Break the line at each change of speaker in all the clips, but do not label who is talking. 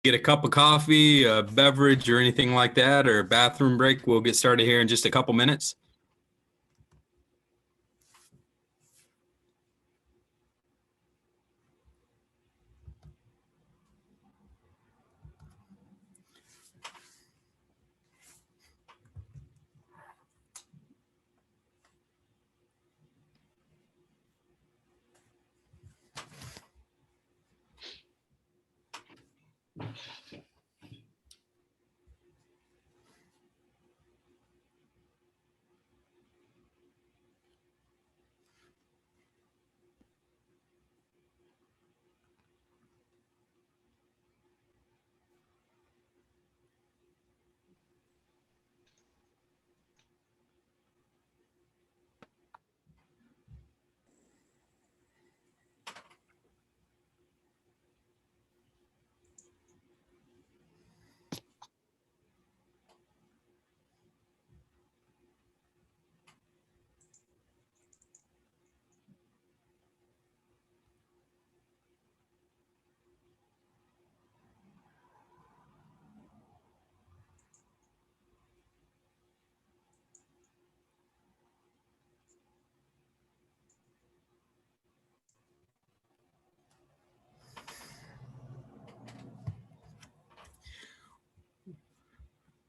get a cup of coffee, a beverage, or anything like that, or a bathroom break, we'll get started here in just a couple minutes.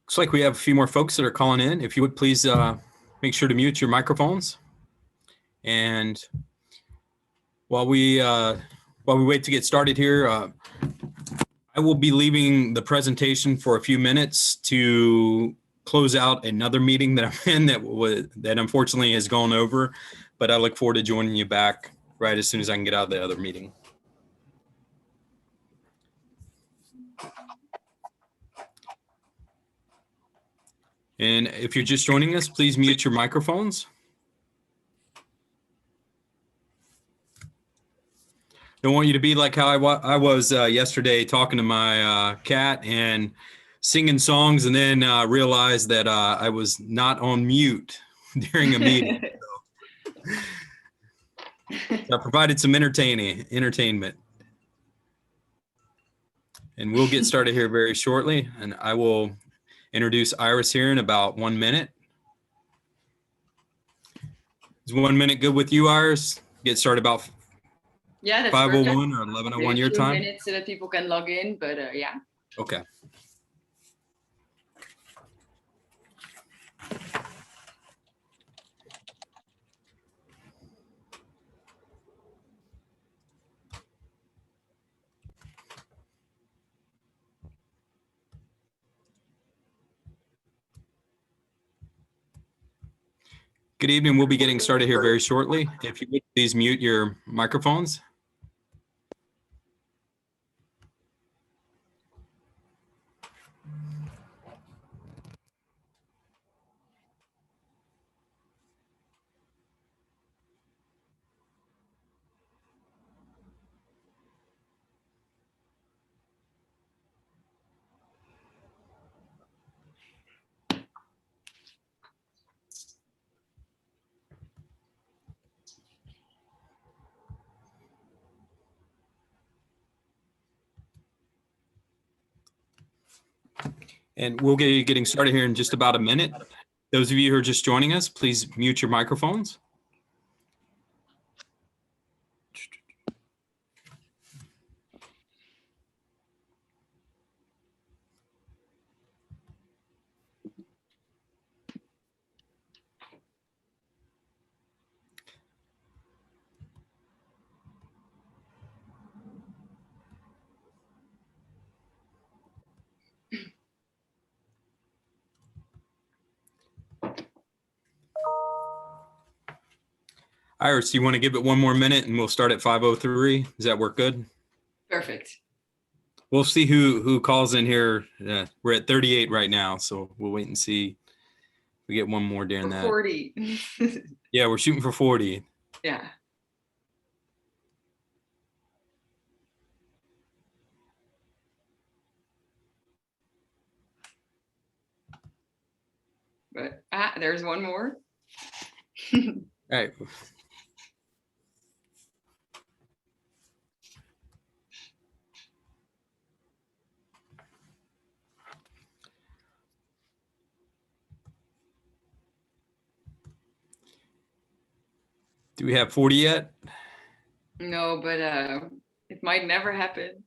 Looks like we have a few more folks that are calling in. If you would please make sure to mute your microphones. And while we wait to get started here, I will be leaving the presentation for a few minutes to close out another meeting that I'm in that unfortunately has gone over, but I look forward to joining you back right as soon as I can get out of the other meeting. And if you're just joining us, please mute your microphones. Don't want you to be like how I was yesterday talking to my cat and singing songs, and then realized that I was not on mute during a meeting. So I provided some entertainment. And we'll get started here very shortly, and I will introduce Iris here in about 1 minute. Is 1 minute good with you, Iris? Get started about
yeah, that's
5:01 or 11:01 your time?
Minutes so that people can log in, but yeah.
Okay. Good evening. We'll be getting started here very shortly. If you would please mute your microphones. And we'll get getting started here in just about a minute. Those of you who are just joining us, please mute your microphones. Iris, do you want to give it 1 more minute and we'll start at 5:03? Does that work good?
Perfect.
We'll see who calls in here. We're at 38 right now, so we'll wait and see. We get one more during that.
40.
Yeah, we're shooting for 40.
Yeah. But there's one more.
All right. Do we have 40 yet?
No, but it might never happen.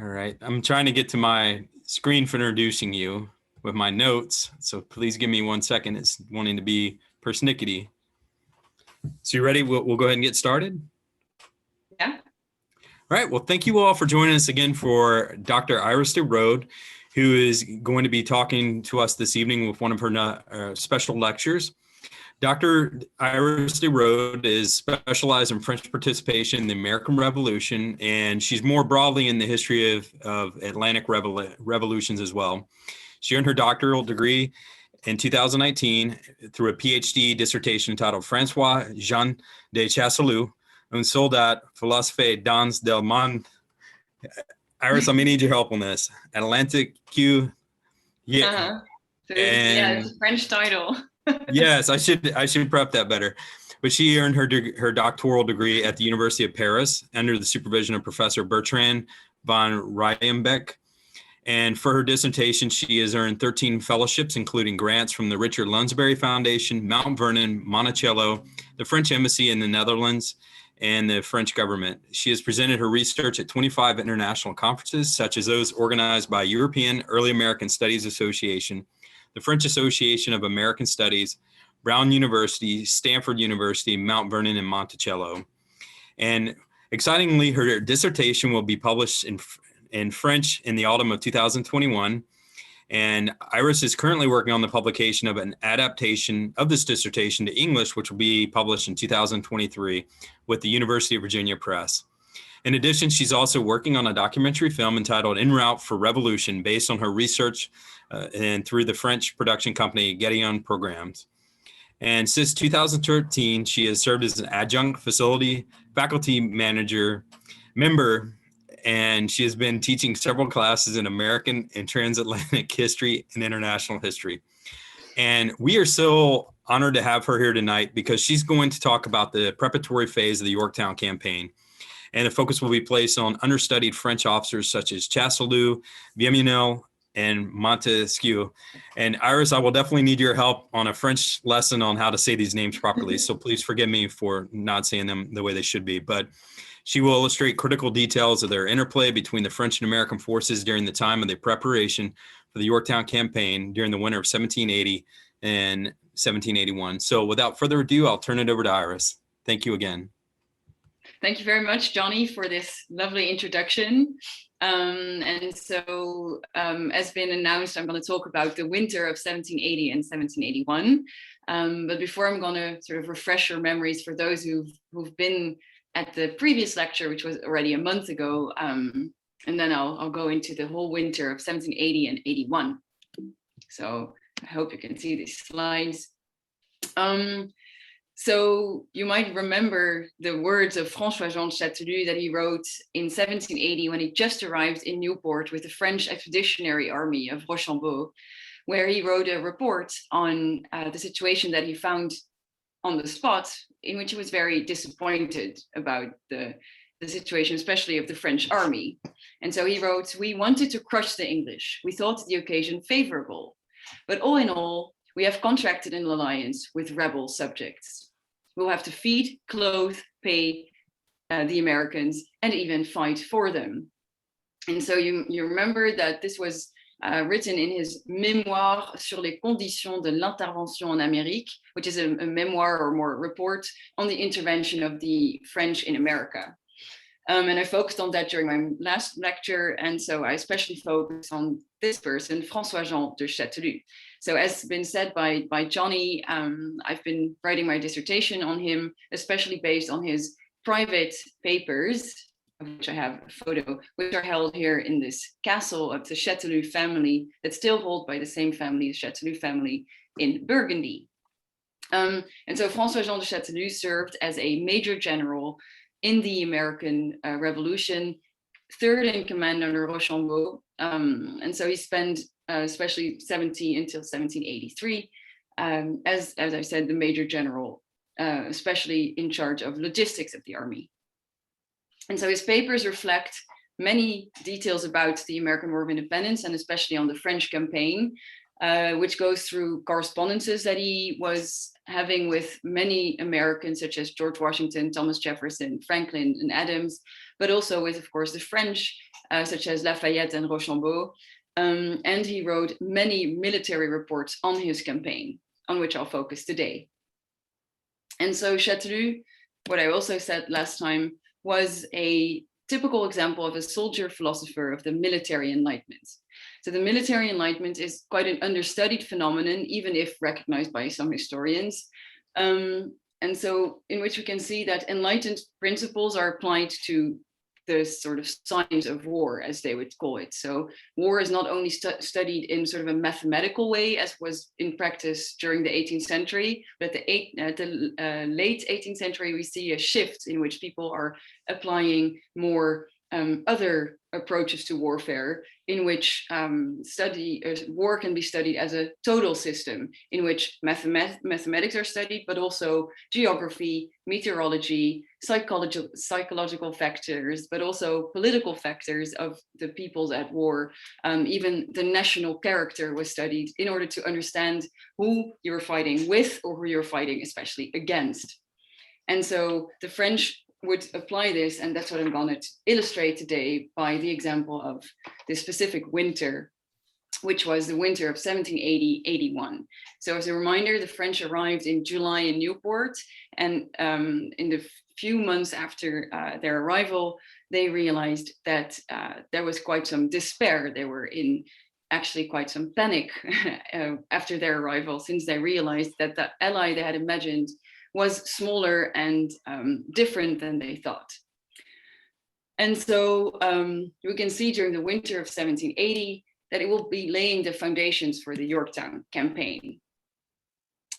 All right. I'm trying to get to my screen for introducing you with my notes. So please give me 1 second. It's wanting to be persnickety. So you ready? We'll go ahead and get started.
Yeah.
All right. Well, thank you all for joining us again for Dr. Iris de Rode, who is going to be talking to us this evening with one of her special lectures. Dr. Iris de Rode is specialized in French participation in the American Revolution, and she's more broadly in the history of Atlantic revolutions as well. She earned her doctoral degree in 2019 through a PhD dissertation entitled François Jean de Chasseloup, un soldat philosophe dans le monde. Iris, I'm gonna need your help on this. Atlantic Q. Yeah.
Uh-huh. So it's a French title.
Yes, I should prep that better. But she earned her doctoral degree at the University of Paris under the supervision of Professor Bertrand von Ruyembeck. And for her dissertation, she has earned 13 fellowships, including grants from the Richard Lounsbury Foundation, Mount Vernon, Monticello, the French Embassy in the Netherlands, and the French government. She has presented her research at 25 international conferences, such as those organized by European Early American Studies Association, the French Association of American Studies, Brown University, Stanford University, Mount Vernon, and Monticello. And excitingly, her dissertation will be published in French in the autumn of 2021. And Iris is currently working on the publication of an adaptation of this dissertation to English, which will be published in 2023 with the University of Virginia Press. In addition, she's also working on a documentary film entitled En Route for Revolution, based on her research and through the French production company Gedeon Programs. And since 2013, she has served as an adjunct faculty member, and she has been teaching several classes in American and transatlantic history and international history. And we are so honored to have her here tonight because she's going to talk about the preparatory phase of the Yorktown Campaign. And the focus will be placed on understudied French officers such as Chasseloup, Vieminel, and Montesquieu. And Iris, I will definitely need your help on a French lesson on how to say these names properly. So please forgive me for not saying them the way they should be. But she will illustrate critical details of their interplay between the French and American forces during the time of the preparation for the Yorktown Campaign during the winter of 1780 and 1781. So without further ado, I'll turn it over to Iris. Thank you again.
Thank you very much, Johnny, for this lovely introduction. As been announced, I'm going to talk about the winter of 1780 and 1781. But before, I'm going to sort of refresh your memories for those who've been at the previous lecture, which was already a month ago. And then I'll go into the whole winter of 1780 and 81. So I hope you can see these slides. So you might remember the words of François Jean de Chasseloup that he wrote in 1780 when he just arrived in Newport with the French Expeditionary Army of Rochambeau, where he wrote a report on the situation that he found on the spot, in which he was very disappointed about the situation, especially of the French army. And so he wrote, "We wanted to crush the English. We thought the occasion favorable. But all in all, we have contracted an alliance with rebel subjects. We'll have to feed, clothe, pay the Americans, and even fight for them." And so you remember that this was written in his Mémoire sur les conditions de l'intervention en Amérique, which is a memoir or more report on the intervention of the French in America. And I focused on that during my last lecture. And so I especially focused on this person, François Jean de Chasseloup. So as been said by Johnny, I've been writing my dissertation on him, especially based on his private papers, of which I have a photo, which are held here in this castle of the Chasseloup family that's still held by the same family, the Chasseloup family in Burgundy. And so François Jean de Chasseloup served as a major general in the American Revolution, third in command under Rochambeau. And so he spent especially 1783 as I said, the major general, especially in charge of logistics of the army. And so his papers reflect many details about the American War of Independence, and especially on the French campaign. which goes through correspondences that he was having with many Americans, such as George Washington, Thomas Jefferson, Franklin, and Adams, but also with, of course, the French, such as Lafayette and Rochambeau. And he wrote many military reports on his campaign, on which I'll focus today. And so Châteauneuf, what I also said last time, was a typical example of a soldier philosopher of the Military Enlightenment. So the Military Enlightenment is quite an understudied phenomenon, even if recognized by some historians. And so in which we can see that enlightened principles are applied to the sort of science of war, as they would call it. So war is not only studied in sort of a mathematical way, as was in practice during the 18th century, but at the late 18th century, we see a shift in which people are applying more other approaches to warfare, in which war can be studied as a total system, in which mathematics are studied, but also geography, meteorology, psychological factors, but also political factors of the peoples at war. Even the national character was studied in order to understand who you're fighting with or who you're fighting especially against. And so the French would apply this, and that's what I'm going to illustrate today by the example of this specific winter, which was the winter of 1780-81. So as a reminder, the French arrived in July in Newport, and in the few months after their arrival, they realized that there was quite some despair. They were in actually quite some panic after their arrival, since they realized that the ally they had imagined was smaller and different than they thought. And so we can see during the winter of 1780 that it will be laying the foundations for the Yorktown Campaign.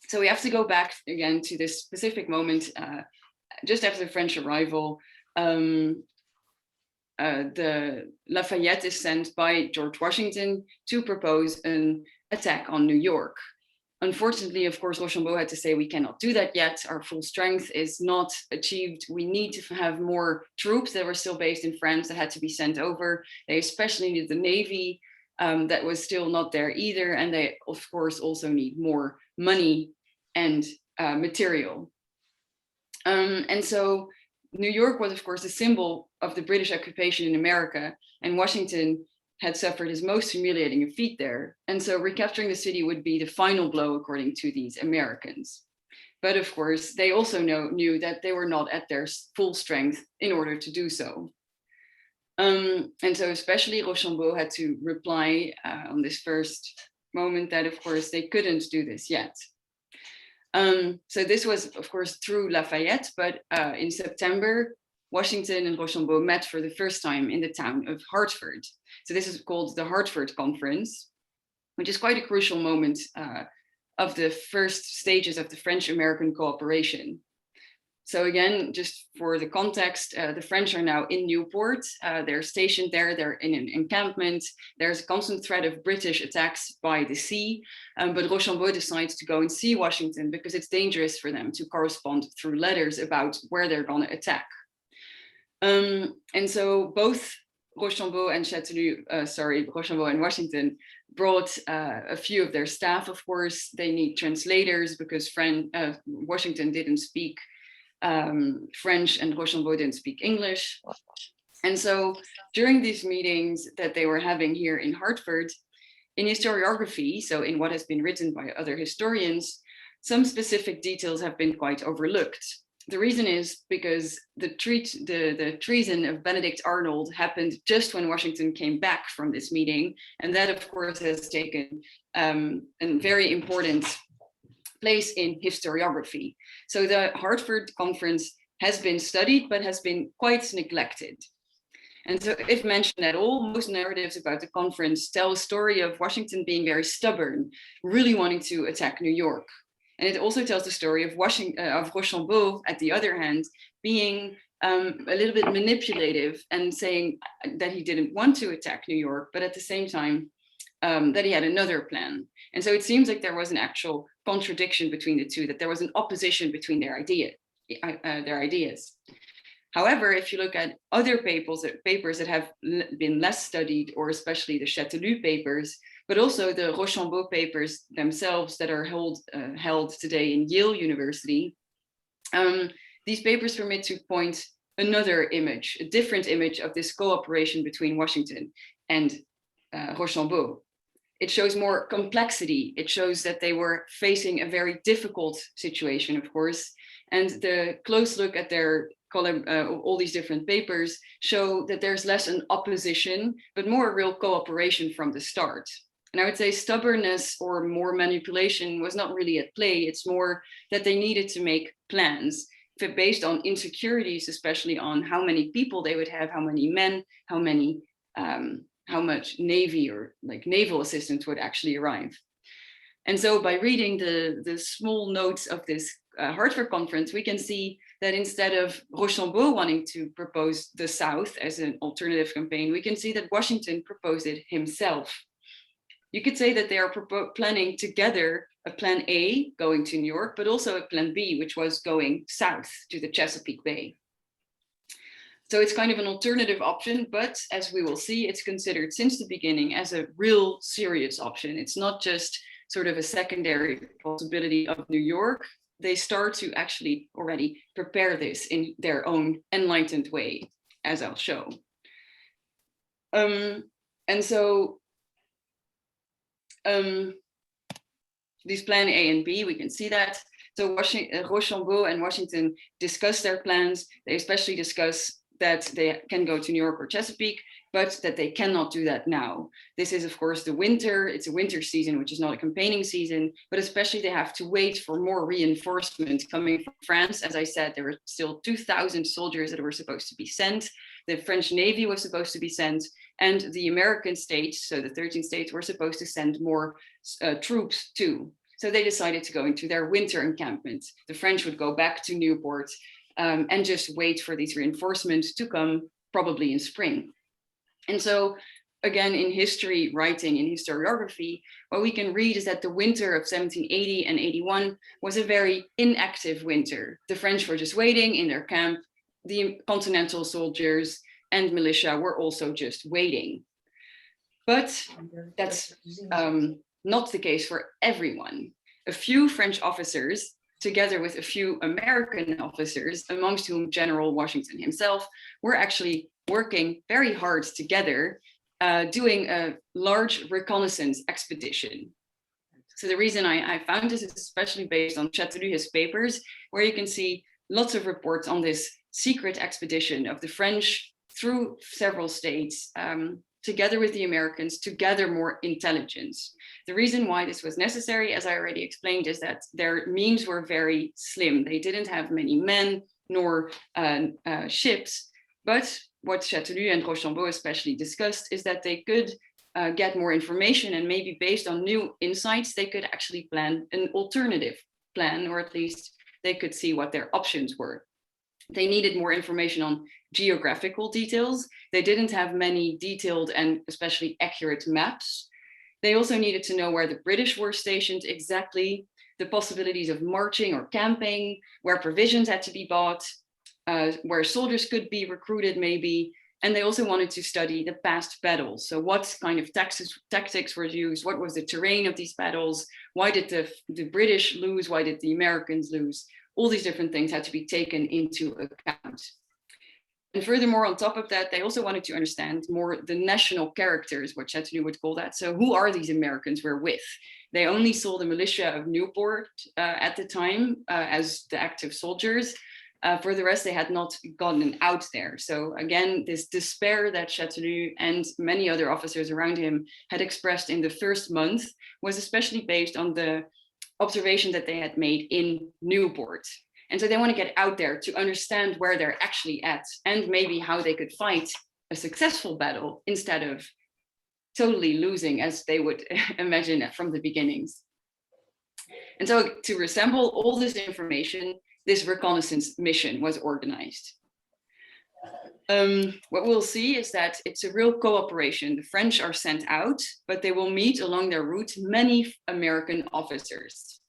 So we have to go back again to this specific moment just after the French arrival. The Lafayette is sent by George Washington to propose an attack on New York. Unfortunately, of course, Rochambeau had to say, we cannot do that yet. Our full strength is not achieved. We need to have more troops that were still based in France that had to be sent over. They especially needed the Navy that was still not there either. And they, of course, also need more money and material. And so New York was, of course, a symbol of the British occupation in America, and Washington had suffered his most humiliating defeat there. And so recapturing the city would be the final blow, according to these Americans. But of course, they also knew that they were not at their full strength in order to do so. And so especially Rochambeau had to reply on this first moment that, of course, they couldn't do this yet. So this was, of course, through Lafayette, but in September, Washington and Rochambeau met for the first time in the town of Hartford. So this is called the Hartford Conference, which is quite a crucial moment of the first stages of the French-American cooperation. So again, just for the context, the French are now in Newport. They're stationed there, they're in an encampment. There's a constant threat of British attacks by the sea, but Rochambeau decides to go and see Washington because it's dangerous for them to correspond through letters about where they're gonna attack. And so both Rochambeau and Rochambeau and Washington brought a few of their staff. Of course, they need translators because Washington didn't speak French and Rochambeau didn't speak English. And so during these meetings that they were having here in Hartford, in historiography, so in what has been written by other historians, some specific details have been quite overlooked. The reason is because the treason of Benedict Arnold happened just when Washington came back from this meeting. And that, of course, has taken a very important place in historiography. So the Hartford Conference has been studied, but has been quite neglected. And so if mentioned at all, most narratives about the conference tell a story of Washington being very stubborn, really wanting to attack New York. And it also tells the story of Rochambeau, at the other hand, being a little bit manipulative and saying that he didn't want to attack New York, but at the same time, that he had another plan. And so it seems like there was an actual contradiction between the two, that there was an opposition between their ideas. However, if you look at other papers that have been less studied, or especially the Châteauneuf papers, but also the Rochambeau papers themselves that are held today in Yale University. These papers permit to point another image, a different image of this cooperation between Washington and Rochambeau. It shows more complexity. It shows that they were facing a very difficult situation, of course. And the close look at their all these different papers show that there's less an opposition, but more a real cooperation from the start. And I would say stubbornness or more manipulation was not really at play. It's more that they needed to make plans based on insecurities, especially on how many people they would have, how many men, how much Navy or like naval assistance would actually arrive. And so by reading the small notes of this Hartford conference, we can see that instead of Rochambeau wanting to propose the South as an alternative campaign, we can see that Washington proposed it himself. You could say that they are planning together a plan A going to New York, but also a plan B, which was going south to the Chesapeake Bay. So it's kind of an alternative option, but as we will see, it's considered since the beginning as a real serious option. It's not just sort of a secondary possibility of New York. They start to actually already prepare this in their own enlightened way, as I'll show. And so these plan A and B, we can see that. So Rochambeau and Washington discuss their plans. They especially discuss that they can go to New York or Chesapeake, but that they cannot do that now. This is, of course, the winter. It's a winter season, which is not a campaigning season, but especially they have to wait for more reinforcement coming from France. As I said, there were still 2,000 soldiers that were supposed to be sent. The French Navy was supposed to be sent, and the American states, so the 13 states, were supposed to send more troops too. So they decided to go into their winter encampment. The French would go back to Newport and just wait for these reinforcements to come, probably in spring. And so, again, in history writing, in historiography, what we can read is that the winter of 1780 and 81 was a very inactive winter. The French were just waiting in their camp. The continental soldiers and militia were also just waiting. But that's not the case for everyone. A few French officers, together with a few American officers, amongst whom General Washington himself, were actually working very hard together, doing a large reconnaissance expedition. So the reason I found this is especially based on Châteauneuf's papers, where you can see lots of reports on this secret expedition of the French through several states, together with the Americans, to gather more intelligence. The reason why this was necessary, as I already explained, is that their means were very slim. They didn't have many men nor ships, but what Châteauneuf and Rochambeau especially discussed is that they could get more information, and maybe based on new insights, they could actually plan an alternative plan, or at least they could see what their options were. They needed more information on geographical details. They didn't have many detailed and especially accurate maps. They also needed to know where the British were stationed exactly, the possibilities of marching or camping, where provisions had to be bought, where soldiers could be recruited maybe. And they also wanted to study the past battles. So what kind of tactics were used? What was the terrain of these battles? Why did the British lose? Why did the Americans lose? All these different things had to be taken into account. And furthermore, on top of that, they also wanted to understand more the national characters, what Châteauneuf would call that. So who are these Americans we're with? They only saw the militia of Newport at the time as the active soldiers. For the rest, they had not gotten out there. So again, this despair that Châteauneuf and many other officers around him had expressed in the first month was especially based on the observation that they had made in Newport. And so they want to get out there to understand where they're actually at, and maybe how they could fight a successful battle instead of totally losing, as they would imagine from the beginnings. And so to reassemble all this information, this reconnaissance mission was organized. What we'll see is that it's a real cooperation. The French are sent out, but they will meet along their route many American officers.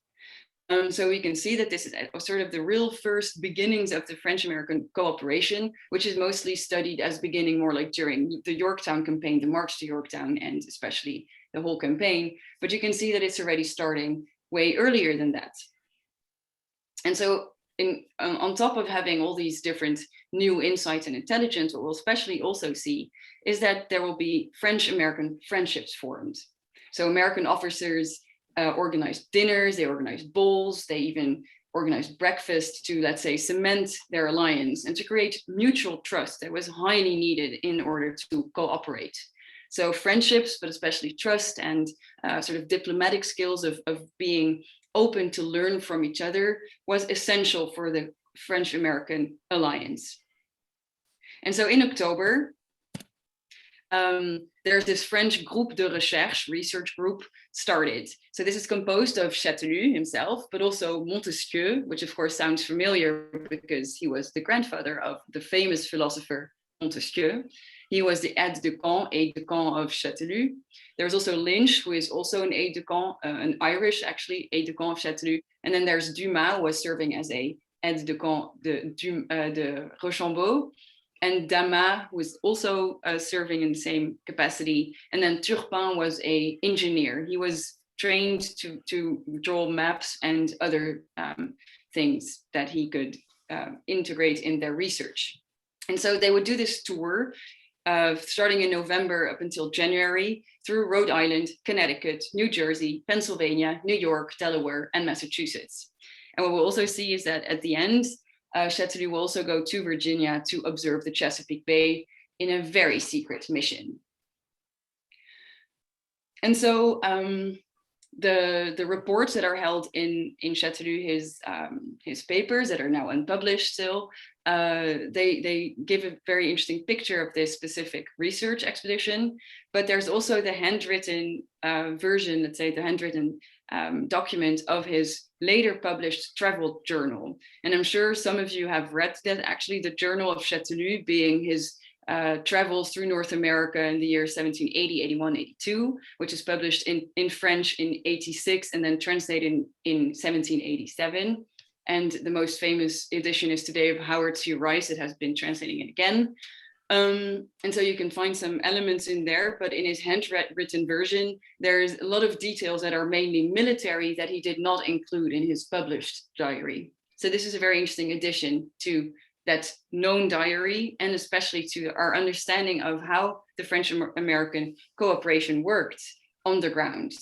So we can see that this is sort of the real first beginnings of the French-American cooperation, which is mostly studied as beginning more like during the Yorktown campaign, the march to Yorktown, and especially the whole campaign. But you can see that it's already starting way earlier than that. And so on top of having all these different new insights and intelligence, what we'll especially also see is that there will be French-American friendships formed. So American officers organized dinners, they organized balls, they even organized breakfast to, let's say, cement their alliance and to create mutual trust that was highly needed in order to cooperate. So friendships, but especially trust and sort of diplomatic skills of being open to learn from each other was essential for the French-American alliance. And so in October, there's this French groupe de recherche, research group, started. So this is composed of Châtelu himself, but also Montesquieu, which of course sounds familiar because he was the grandfather of the famous philosopher Montesquieu. He was the aide de camp of Châtelu. There's also Lynch, who is also an aide de camp, an Irish actually aide de camp of Châtelu. And then there's Dumas, who was serving as a aide de camp de Rochambeau. And Damas was also serving in the same capacity. And then Turpin was an engineer. He was trained to draw maps and other things that he could integrate in their research. And so they would do this tour starting in November up until January through Rhode Island, Connecticut, New Jersey, Pennsylvania, New York, Delaware, and Massachusetts. And what we'll also see is that at the end, Châtelu will also go to Virginia to observe the Chesapeake Bay in a very secret mission. And so the reports that are held in Châtelu, his papers that are now unpublished still, they give a very interesting picture of this specific research expedition, but there's also the handwritten version, let's say the handwritten document of his later published travel journal. And I'm sure some of you have read that, actually the journal of Châtelu being his travels through North America in the year 1780, 81, 82, which is published in French in 86 and then translated in 1787. And the most famous edition is today of Howard C. Rice. It has been translating it again. And so you can find some elements in there, but in his handwritten version, there's a lot of details that are mainly military that he did not include in his published diary. So this is a very interesting addition to that known diary, and especially to our understanding of how the French-American cooperation worked on the ground.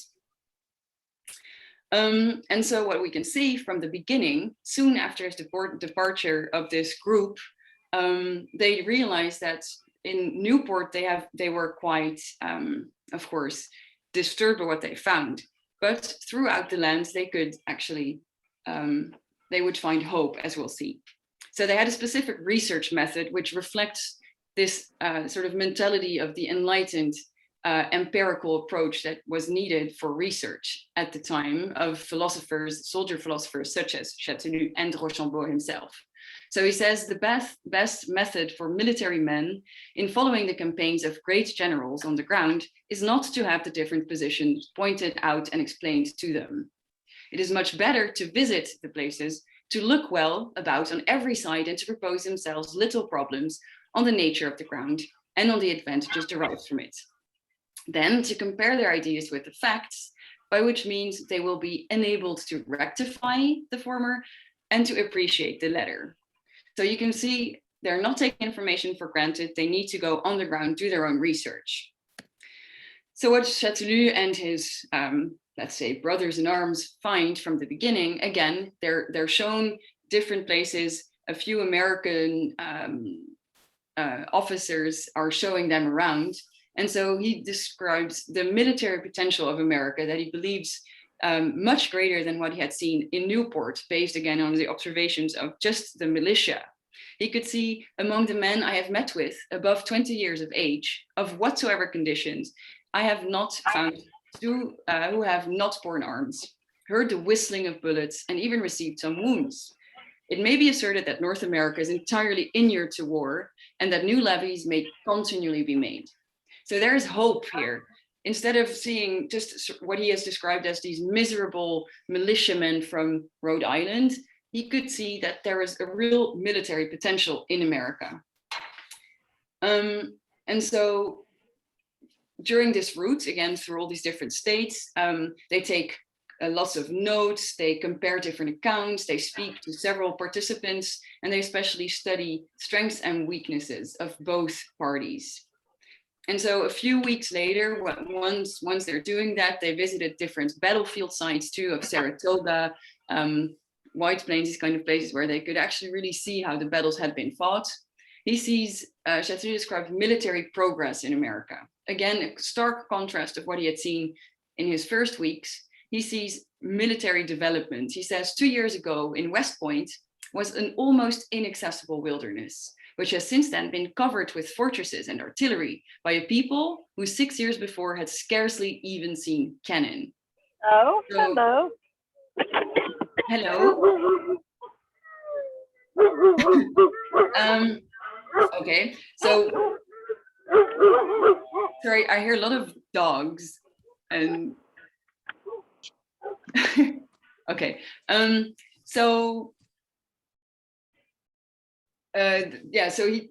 And so what we can see from the beginning, soon after his departure of this group, they realized that in Newport, they were quite, of course, disturbed by what they found. But throughout the land, they could actually, they would find hope, as we'll see. So they had a specific research method which reflects this sort of mentality of the enlightened empirical approach that was needed for research at the time of philosophers, soldier philosophers such as Châtelu and Rochambeau himself. So he says the best method for military men in following the campaigns of great generals on the ground is not to have the different positions pointed out and explained to them. It is much better to visit the places, to look well about on every side and to propose themselves little problems on the nature of the ground and on the advantages derived from it. Then to compare their ideas with the facts, by which means they will be enabled to rectify the former and to appreciate the latter. So you can see they're not taking information for granted. They need to go on the ground, do their own research. So what Châtelu and his, let's say, brothers in arms find from the beginning, again, they're shown different places. A few American officers are showing them around. And so he describes the military potential of America that he believes much greater than what he had seen in Newport, based again on the observations of just the militia. He could see among the men I have met with above 20 years of age, of whatsoever conditions, I have not found who have not borne arms, heard the whistling of bullets, and even received some wounds. It may be asserted that North America is entirely inured to war and that new levies may continually be made. So there is hope here instead of seeing just what he has described as these miserable militiamen from Rhode Island, he could see that there is a real military potential in America. And so during this route, again, through all these different states, they take lots of notes, they compare different accounts, they speak to several participants, and they especially study strengths and weaknesses of both parties. And so a few weeks later, once they're doing that, they visited different battlefield sites too, of Saratoga, White Plains, these kind of places where they could actually really see how the battles had been fought. He sees, Chateauneuf described military progress in America. Again, a stark contrast of what he had seen in his first weeks. He sees military development. He says 2 years ago in West Point was an almost inaccessible wilderness, which has since then been covered with fortresses and artillery by a people who 6 years before had scarcely even seen cannon.
Oh,
So,
hello.
Hello. Okay, so sorry, I hear a lot of dogs and okay. So yeah, so he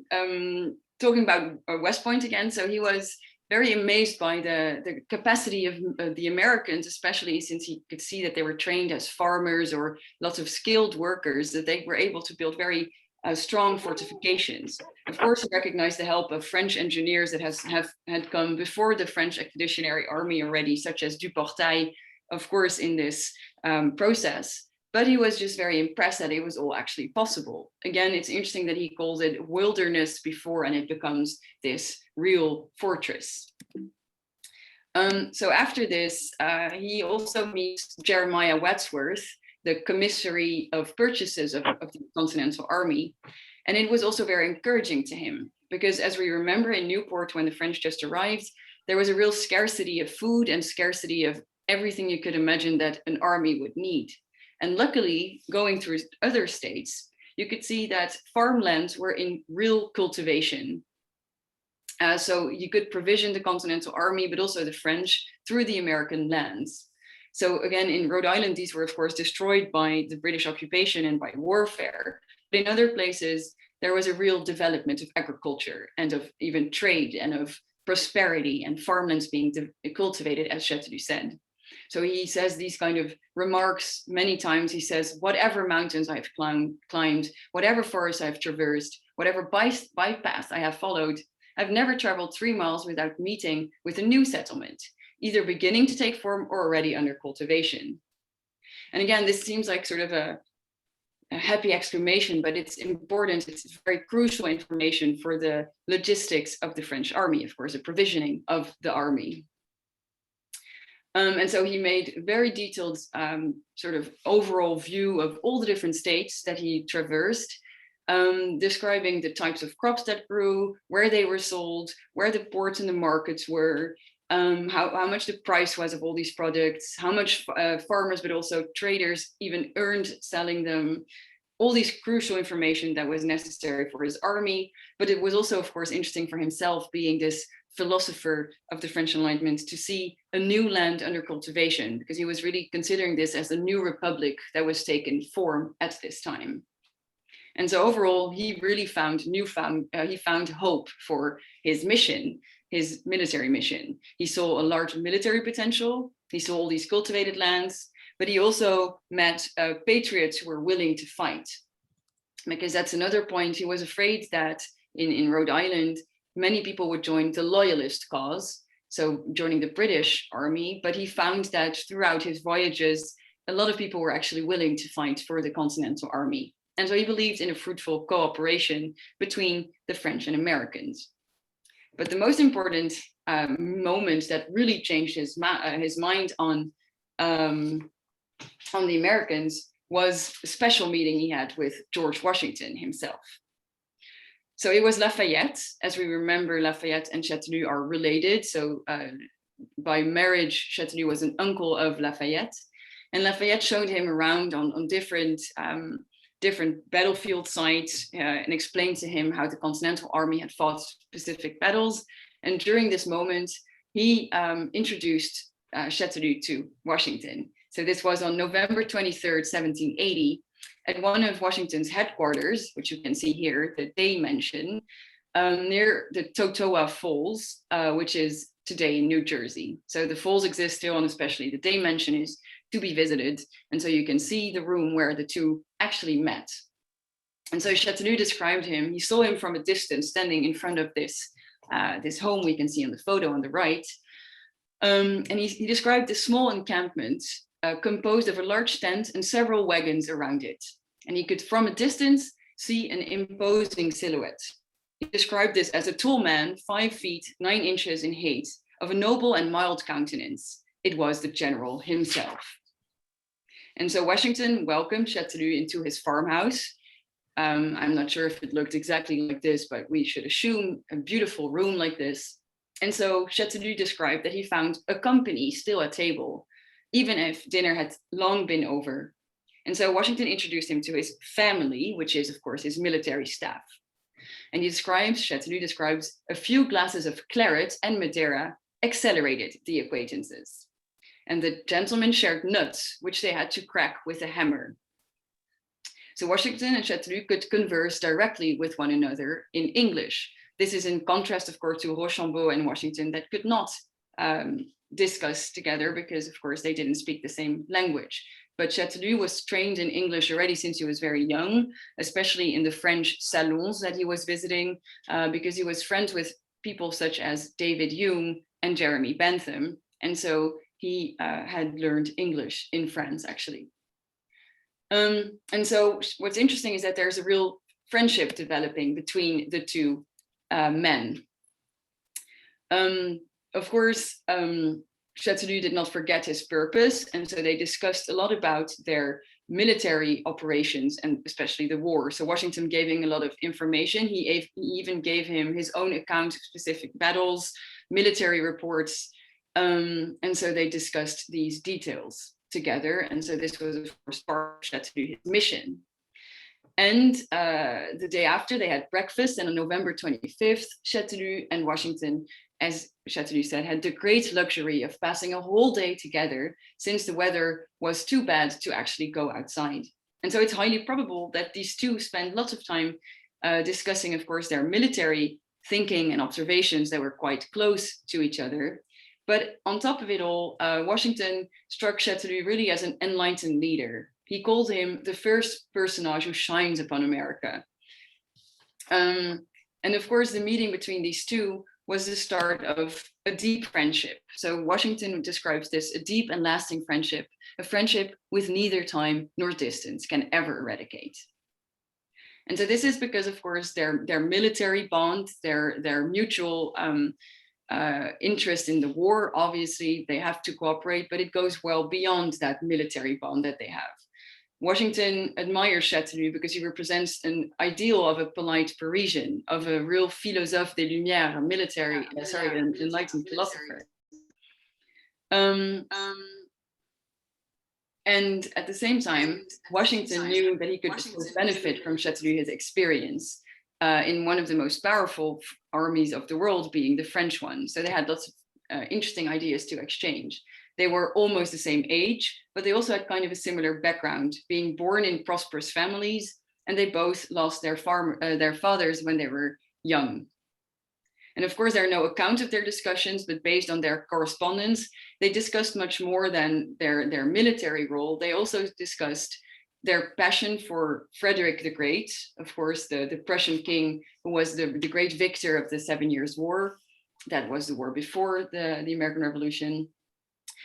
talking about West Point again. So he was very amazed by the capacity of the Americans, especially since he could see that they were trained as farmers or lots of skilled workers, that they were able to build very strong fortifications. Of course, he recognized the help of French engineers that had come before the French Expeditionary Army already, such as Duportail, of course, in this process. But he was just very impressed that it was all actually possible. Again, it's interesting that he calls it wilderness before, and it becomes this real fortress. So after this, he also meets Jeremiah Wadsworth, the commissary of purchases of the Continental Army. And it was also very encouraging to him, because as we remember in Newport, when the French just arrived, there was a real scarcity of food and scarcity of everything you could imagine that an army would need. And luckily, going through other states, you could see that farmlands were in real cultivation. So you could provision the Continental Army, but also the French through the American lands. So again, in Rhode Island, these were of course destroyed by the British occupation and by warfare. But in other places, there was a real development of agriculture and of even trade and of prosperity and farmlands being cultivated, as Chateauneuf said. So he says these kind of remarks many times. He says, whatever mountains I've climbed, whatever forests I've traversed, whatever bypath I have followed, I've never traveled 3 miles without meeting with a new settlement, either beginning to take form or already under cultivation. And again, this seems like sort of a happy exclamation, but it's important. It's very crucial information for the logistics of the French army, of course, the provisioning of the army. And so he made a very detailed sort of overall view of all the different states that he traversed, describing the types of crops that grew, where they were sold, where the ports and the markets were, how much the price was of all these products, how much farmers, but also traders even earned selling them, all these crucial information that was necessary for his army. But it was also, of course, interesting for himself, being this philosopher of the French Enlightenment, to see a new land under cultivation, because he was really considering this as the new republic that was taking form at this time. And so overall, he really found hope for his mission, his military mission. He saw a large military potential. He saw all these cultivated lands, but he also met patriots who were willing to fight. Because that's another point. He was afraid that in Rhode Island, many people would join the loyalist cause, so joining the British army, but he found that throughout his voyages, a lot of people were actually willing to fight for the Continental Army. And so he believed in a fruitful cooperation between the French and Americans. But the most important moment that really changed his mind on the Americans was a special meeting he had with George Washington himself. So it was Lafayette. As we remember, Lafayette and Chateauneuf are related. So by marriage, Chateauneuf was an uncle of Lafayette. And Lafayette showed him around on different battlefield sites and explained to him how the Continental Army had fought specific battles. And during this moment, he introduced Chateauneuf to Washington. So this was on November 23rd, 1780, at one of Washington's headquarters, which you can see here, the Day Mansion, near the Totowa Falls, which is today in New Jersey. So the falls exist still, and especially the Day Mansion is to be visited. And so you can see the room where the two actually met. And so Chateauneuf described him. He saw him from a distance standing in front of this, this home we can see on the photo on the right. And he described a small encampment composed of a large tent and several wagons around it. And he could, from a distance, see an imposing silhouette. He described this as a tall man, 5 feet 9 inches in height, of a noble and mild countenance. It was the general himself. And so Washington welcomed Chateauneuf into his farmhouse. I'm not sure if it looked exactly like this, but we should assume a beautiful room like this. And so Chateauneuf described that he found a company still at table, even if dinner had long been over. And so Washington introduced him to his family, which is, of course, his military staff. And Chateauneuf describes a few glasses of claret and Madeira accelerated the acquaintances. And the gentlemen shared nuts, which they had to crack with a hammer. So Washington and Chateauneuf could converse directly with one another in English. This is in contrast, of course, to Rochambeau and Washington that could not discuss together because, of course, they didn't speak the same language. But Chateauneuf was trained in English already since he was very young, especially in the French salons that he was visiting, because he was friends with people such as David Hume and Jeremy Bentham. And so he had learned English in France, actually. And so what's interesting is that there's a real friendship developing between the two men. Of course, Chateauneuf did not forget his purpose, and so they discussed a lot about their military operations and especially the war. So Washington gave him a lot of information. He even gave him his own account of specific battles, military reports, and so they discussed these details together. And so this was, of course, part of Chateauneuf's mission. And the day after, they had breakfast, and on November 25th, Chateauneuf and Washington, as Chateauneuf said, had the great luxury of passing a whole day together since the weather was too bad to actually go outside. And so it's highly probable that these two spent lots of time discussing, of course, their military thinking and observations that were quite close to each other. But on top of it all, Washington struck Chateauneuf really as an enlightened leader. He called him the first personage who shines upon America. And of course, the meeting between these two was the start of a deep friendship. So Washington describes this, a deep and lasting friendship, a friendship with neither time nor distance can ever eradicate. And so this is because, of course, their military bond, their mutual interest in the war, obviously they have to cooperate, but it goes well beyond that military bond that they have. Washington admires Chateauneuf because he represents an ideal of a polite Parisian, of a real philosophe des Lumières, a military, an enlightened philosopher. And at the same time, Washington knew that he could benefit from Chateauneuf's experience in one of the most powerful armies of the world, being the French one. So they had lots of interesting ideas to exchange. They were almost the same age, but they also had kind of a similar background, being born in prosperous families, and they both lost their fathers when they were young. And of course, there are no accounts of their discussions, but based on their correspondence, they discussed much more than their military role. They also discussed their passion for Frederick the Great, of course, the Prussian king who was the great victor of the 7 Years' War. That was the war before the American Revolution.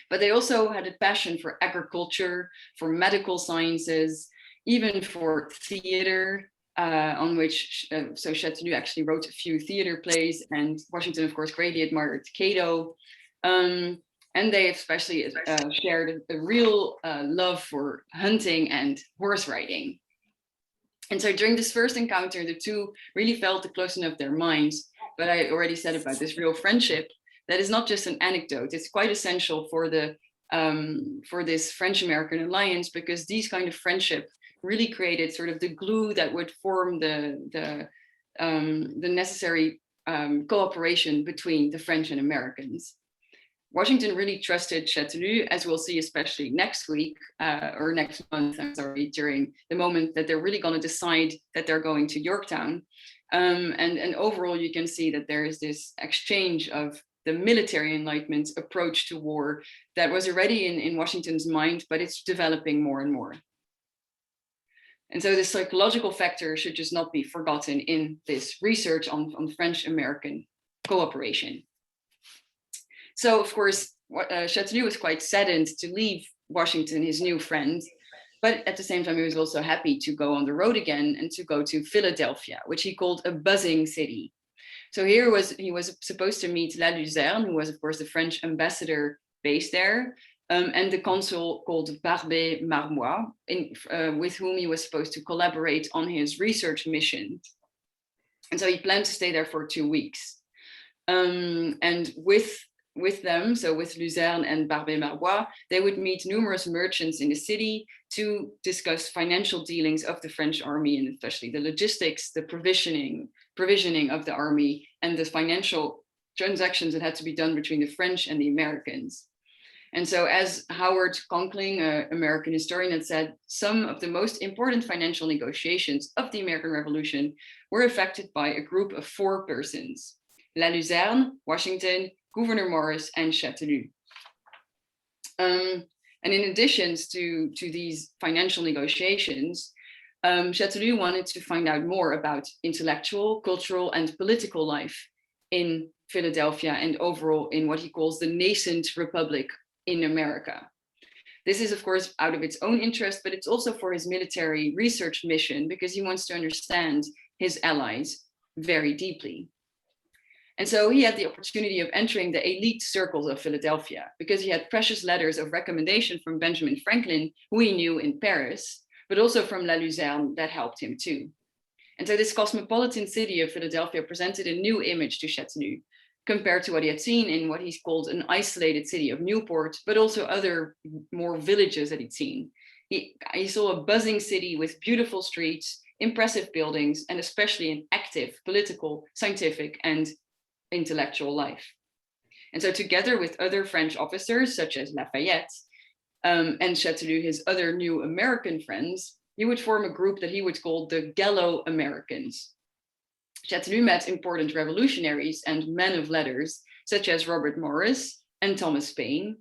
But they also had a passion for agriculture, for medical sciences, even for theater, on which, so Chateauneuf actually wrote a few theater plays, and Washington, of course, greatly admired Cato. And they especially shared a real love for hunting and horse riding. And so during this first encounter, the two really felt the closeness of their minds. But I already said about this real friendship, that is not just an anecdote. It's quite essential for this French-American alliance, because these kind of friendship really created sort of the glue that would form the necessary cooperation between the French and Americans. Washington really trusted Chateauneuf, as we'll see, especially next week or next month, I'm sorry, during the moment that they're really going to decide that they're going to Yorktown. And overall, you can see that there is this exchange of the military enlightenment approach to war that was already in Washington's mind, but it's developing more and more. And so the psychological factor should just not be forgotten in this research on French-American cooperation. So, of course, Chateauneuf was quite saddened to leave Washington, his new friend, but at the same time, he was also happy to go on the road again and to go to Philadelphia, which he called a buzzing city. So here he was supposed to meet La Luzerne, who was, of course, the French ambassador based there, and the consul called Barbé Marmois, with whom he was supposed to collaborate on his research mission. And so he planned to stay there for 2 weeks. And with them, so with Luzerne and Barbé Marmois, they would meet numerous merchants in the city to discuss financial dealings of the French army, and especially the logistics, the provisioning of the army, and the financial transactions that had to be done between the French and the Americans. And so, as Howard Conkling, an American historian, had said, some of the most important financial negotiations of the American Revolution were effected by a group of 4 persons: La Luzerne, Washington, Gouverneur Morris, and Chateauneuf. And in addition to these financial negotiations, Chateauneuf wanted to find out more about intellectual, cultural, and political life in Philadelphia and overall in what he calls the nascent republic in America. This is, of course, out of its own interest, but it's also for his military research mission because he wants to understand his allies very deeply. And so he had the opportunity of entering the elite circles of Philadelphia because he had precious letters of recommendation from Benjamin Franklin, who he knew in Paris, but also from La Luzerne that helped him too. And so this cosmopolitan city of Philadelphia presented a new image to Chateauneuf compared to what he had seen in what he's called an isolated city of Newport, but also other more villages that he'd seen. He saw a buzzing city with beautiful streets, impressive buildings, and especially an active political, scientific, and intellectual life. And so together with other French officers such as Lafayette and Chateauneuf, his other new American friends, he would form a group that he would call the Gallo-Americans. Chateauneuf met important revolutionaries and men of letters such as Robert Morris and Thomas Paine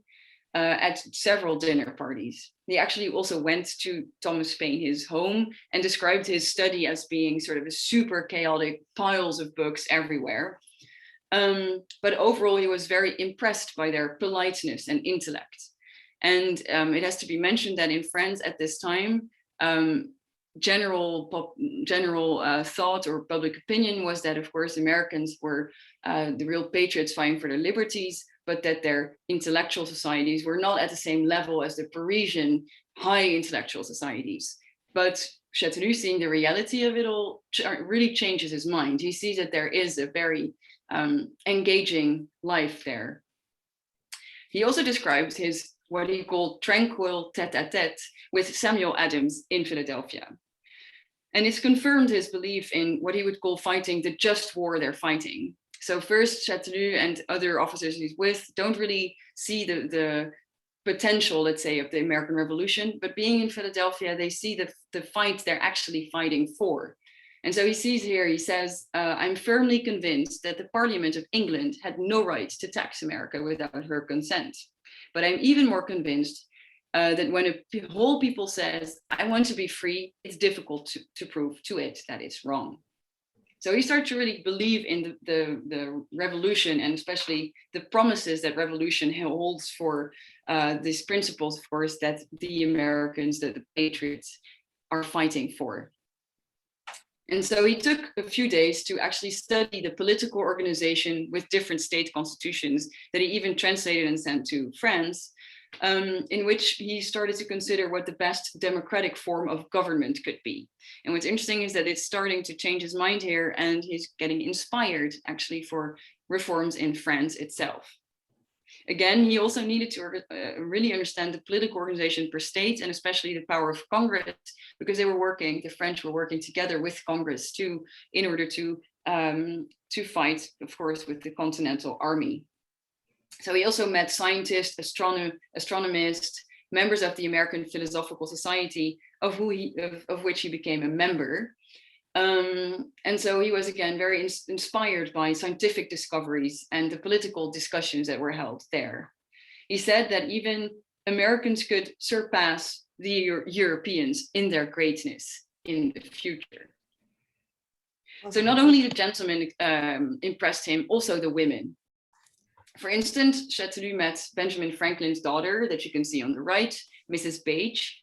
at several dinner parties. He actually also went to Thomas Paine, his home, and described his study as being sort of a super chaotic piles of books everywhere. But overall, he was very impressed by their politeness and intellect. And it has to be mentioned that in France at this time, general thought or public opinion was that, of course, Americans were the real patriots fighting for their liberties, but that their intellectual societies were not at the same level as the Parisian high intellectual societies. But Chateauneuf, seeing the reality of it all, really changes his mind. He sees that there is a very engaging life there. He also describes his what he called tranquil tête-à-tête with Samuel Adams in Philadelphia. And it's confirmed his belief in what he would call fighting the just war they're fighting. So first, Chateauneuf and other officers he's with don't really see the potential, let's say, of the American Revolution, but being in Philadelphia, they see the fight they're actually fighting for. And so he sees here, he says, I'm firmly convinced that the Parliament of England had no right to tax America without her consent. But I'm even more convinced that when a whole people says, I want to be free, it's difficult to prove to it that it's wrong. So he started to really believe in the revolution, and especially the promises that revolution holds for these principles, of course, that the Americans, the patriots, are fighting for. And so he took a few days to actually study the political organization with different state constitutions that he even translated and sent to France, in which he started to consider what the best democratic form of government could be. And what's interesting is that it's starting to change his mind here, and he's getting inspired actually for reforms in France itself. Again, he also needed to really understand the political organization per state, and especially the power of Congress, because the French were working together with Congress too, in order to fight, of course, with the Continental Army. So he also met scientists, astronomists, members of the American Philosophical Society, of which he became a member. And so he was again very inspired by scientific discoveries and the political discussions that were held there. He said that even Americans could surpass the Europeans in their greatness in the future. So not only the gentlemen impressed him, also the women. For instance, Chateauneuf met Benjamin Franklin's daughter that you can see on the right, Mrs. Page,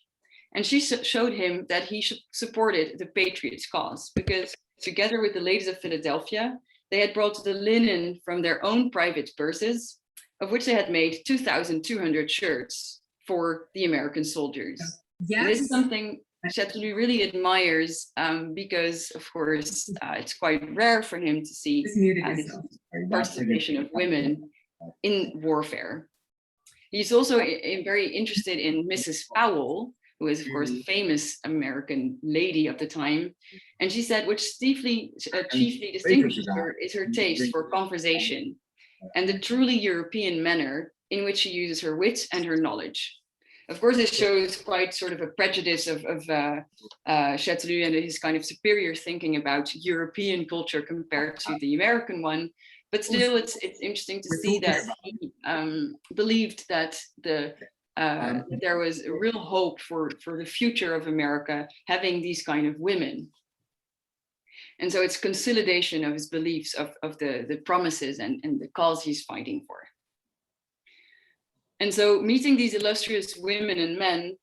and she showed him that he supported the Patriots' cause because together with the ladies of Philadelphia, they had brought the linen from their own private purses, of which they had made 2,200 shirts for the American soldiers. Yes. And this is something Chateauneuf really admires because, of course, it's quite rare for him to see this participation of women in warfare. He's also very interested in Mrs. Powell, who is, of course, a famous American lady of the time. And she said, which chiefly distinguishes her is her taste for conversation and the truly European manner in which she uses her wit and her knowledge. Of course, this shows quite sort of a prejudice of Chateauneuf and his kind of superior thinking about European culture compared to the American one. But still, it's interesting to see that he believed that there was a real hope for the future of America having these kind of women. And so it's consolidation of his beliefs of the promises and the cause he's fighting for. And so meeting these illustrious women and men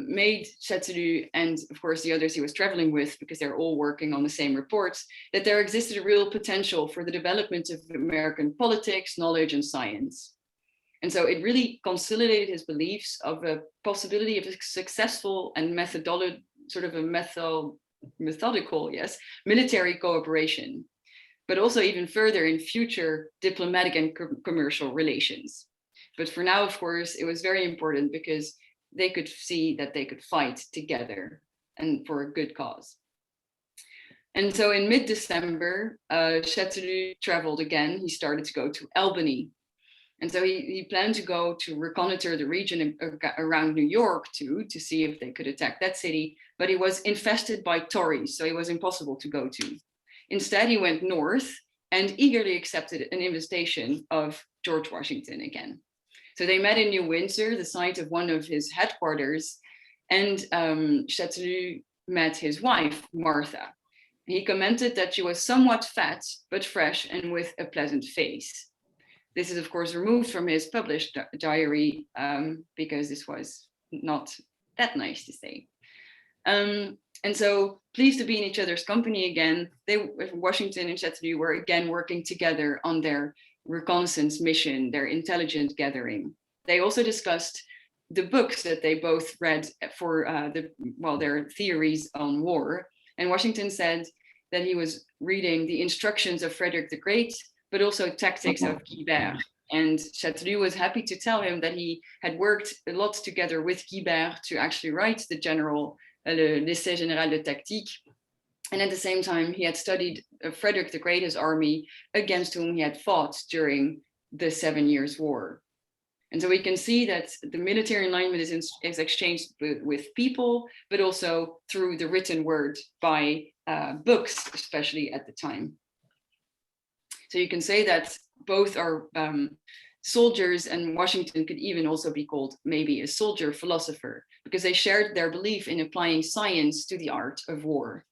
made Chateauneuf and of course the others he was traveling with, because they're all working on the same reports, that there existed a real potential for the development of American politics, knowledge, and science. And so it really consolidated his beliefs of a possibility of a successful and methodical, military cooperation, but also even further in future diplomatic and commercial relations. But for now, of course, it was very important because they could see that they could fight together and for a good cause. And so in mid-December, Chateauneuf traveled again. He started to go to Albany. And so he planned to go to reconnoiter the region around New York to see if they could attack that city, but it was infested by Tories, so it was impossible to go to. Instead, he went north and eagerly accepted an invitation of George Washington again. So they met in New Windsor, the site of one of his headquarters, and Chateauneuf met his wife, Martha. He commented that she was somewhat fat, but fresh and with a pleasant face. This is, of course, removed from his published diary because this was not that nice to say. And so, pleased to be in each other's company again, Washington and Chateauneuf were again working together on their reconnaissance mission, their intelligence gathering. They also discussed the books that they both read for their theories on war. And Washington said that he was reading the instructions of Frederick the Great, but also tactics of Guibert. And Chateauneuf was happy to tell him that he had worked a lot together with Guibert to actually write the general, l'Essai Général de Tactique. And at the same time, he had studied Frederick the Great's army against whom he had fought during the 7 Years' War. And so we can see that the military enlightenment is exchanged with people, but also through the written word by books, especially at the time. So you can say that both are soldiers, and Washington could even also be called maybe a soldier philosopher, because they shared their belief in applying science to the art of war.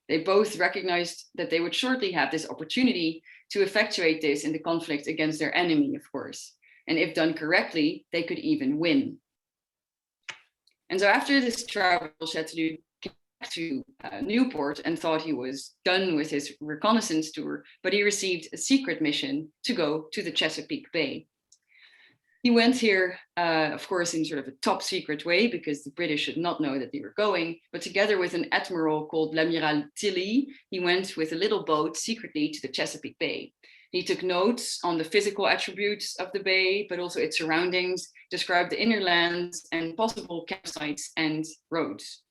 They both recognized that they would shortly have this opportunity to effectuate this in the conflict against their enemy, of course. And if done correctly, they could even win. And so after this travel, Chateauneuf came back to Newport and thought he was done with his reconnaissance tour, but he received a secret mission to go to the Chesapeake Bay. He went here, of course, in sort of a top secret way, because the British should not know that they were going, but together with an admiral called l'Amiral Tilly, he went with a little boat secretly to the Chesapeake Bay. He took notes on the physical attributes of the bay, but also its surroundings, described the inner lands and possible campsites and roads.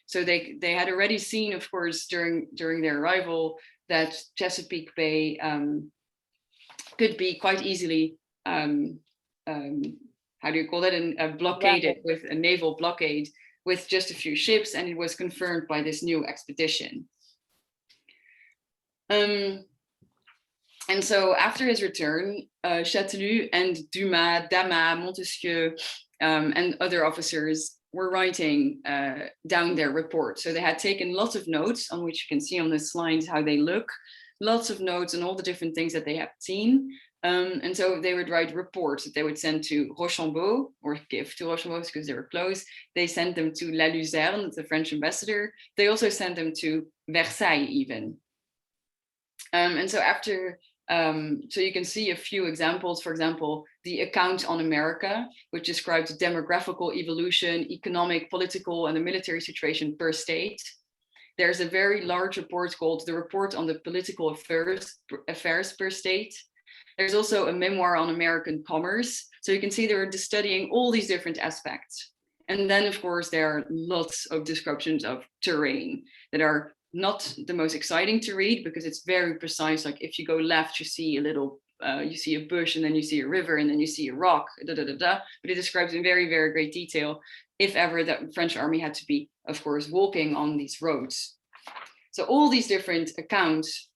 So they had already seen, of course, during their arrival, that Chesapeake Bay could be quite easily how do you call that, blockaded with a naval blockade with just a few ships, and it was confirmed by this new expedition. And so after his return, Châtelus and Dumas, Damas, Montesquieu, and other officers were writing down their report. So they had taken lots of notes, on which you can see on the slides how they look, lots of notes on all the different things that they have seen. And so they would write reports that they would send to Rochambeau, or give to Rochambeau because they were close. They sent them to La Luzerne, the French ambassador. They also sent them to Versailles even. And so after, so you can see a few examples. For example, the Account on America, which describes demographical evolution, economic, political, and the military situation per state. There's a very large report called the Report on the Political Affairs per State. There's also a memoir on American commerce. So you can see they were just studying all these different aspects. And then, of course, there are lots of descriptions of terrain that are not the most exciting to read because it's very precise. Like if you go left, you see a little, you see a bush, and then you see a river, and then you see a rock, But it describes in very, very great detail if ever the French army had to be, of course, walking on these roads. So all these different accounts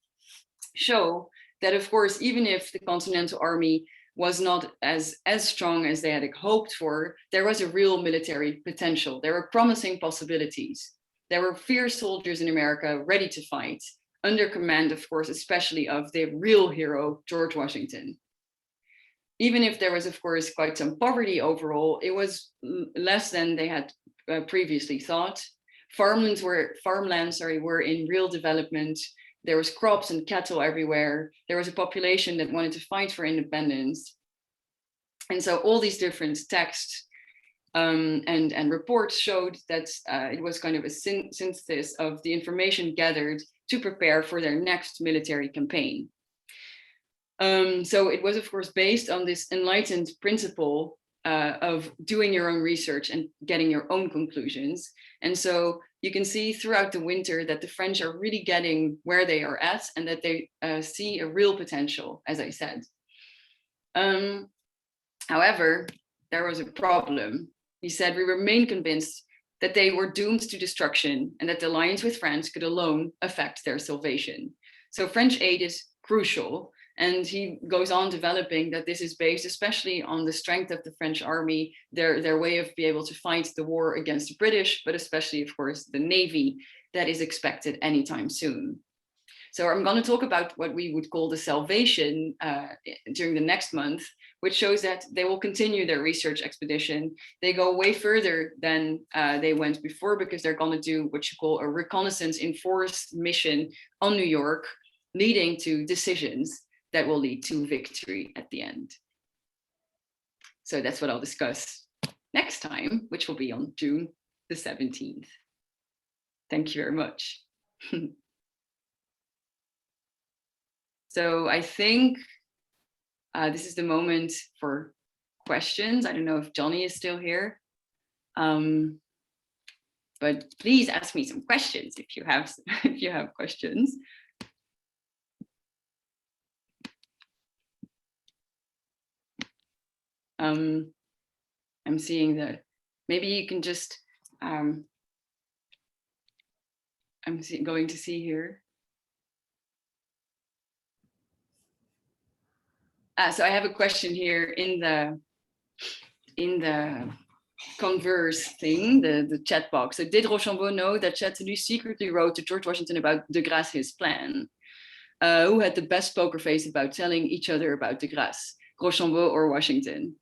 show that, of course, even if the Continental Army was not as strong as they had hoped for, there was a real military potential. There were promising possibilities. There were fierce soldiers in America ready to fight, under command, of course, especially of the real hero, George Washington. Even if there was, of course, quite some poverty overall, it was less than they had previously thought. Farmlands were in real development. There was crops and cattle everywhere. There was a population that wanted to fight for independence. And so all these different texts and reports showed that it was kind of a synthesis of the information gathered to prepare for their next military campaign. So it was, of course, based on this enlightened principle of doing your own research and getting your own conclusions. And so you can see throughout the winter that the French are really getting where they are at, and that they see a real potential, as I said. However, there was a problem. He said, we remain convinced that they were doomed to destruction and that the alliance with France could alone affect their salvation. So French aid is crucial. And he goes on developing that this is based especially on the strength of the French army, their way of being able to fight the war against the British, but especially, of course, the Navy that is expected anytime soon. So I'm going to talk about what we would call the salvation during the next month, which shows that they will continue their research expedition. They go way further than they went before, because they're going to do what you call a reconnaissance enforced mission on New York, leading to decisions that will lead to victory at the end. So that's what I'll discuss next time, which will be on June the 17th. Thank you very much. So I think this is the moment for questions. I don't know if Johnny is still here, but please ask me some questions if you have questions. I'm seeing that maybe you can just, I'm going to see here. So I have a question here in the Converse thing, the chat box. So did Rochambeau know that Châtelus secretly wrote to George Washington about de Grasse his plan? Who had the best poker face about telling each other about de Grasse, Rochambeau or Washington?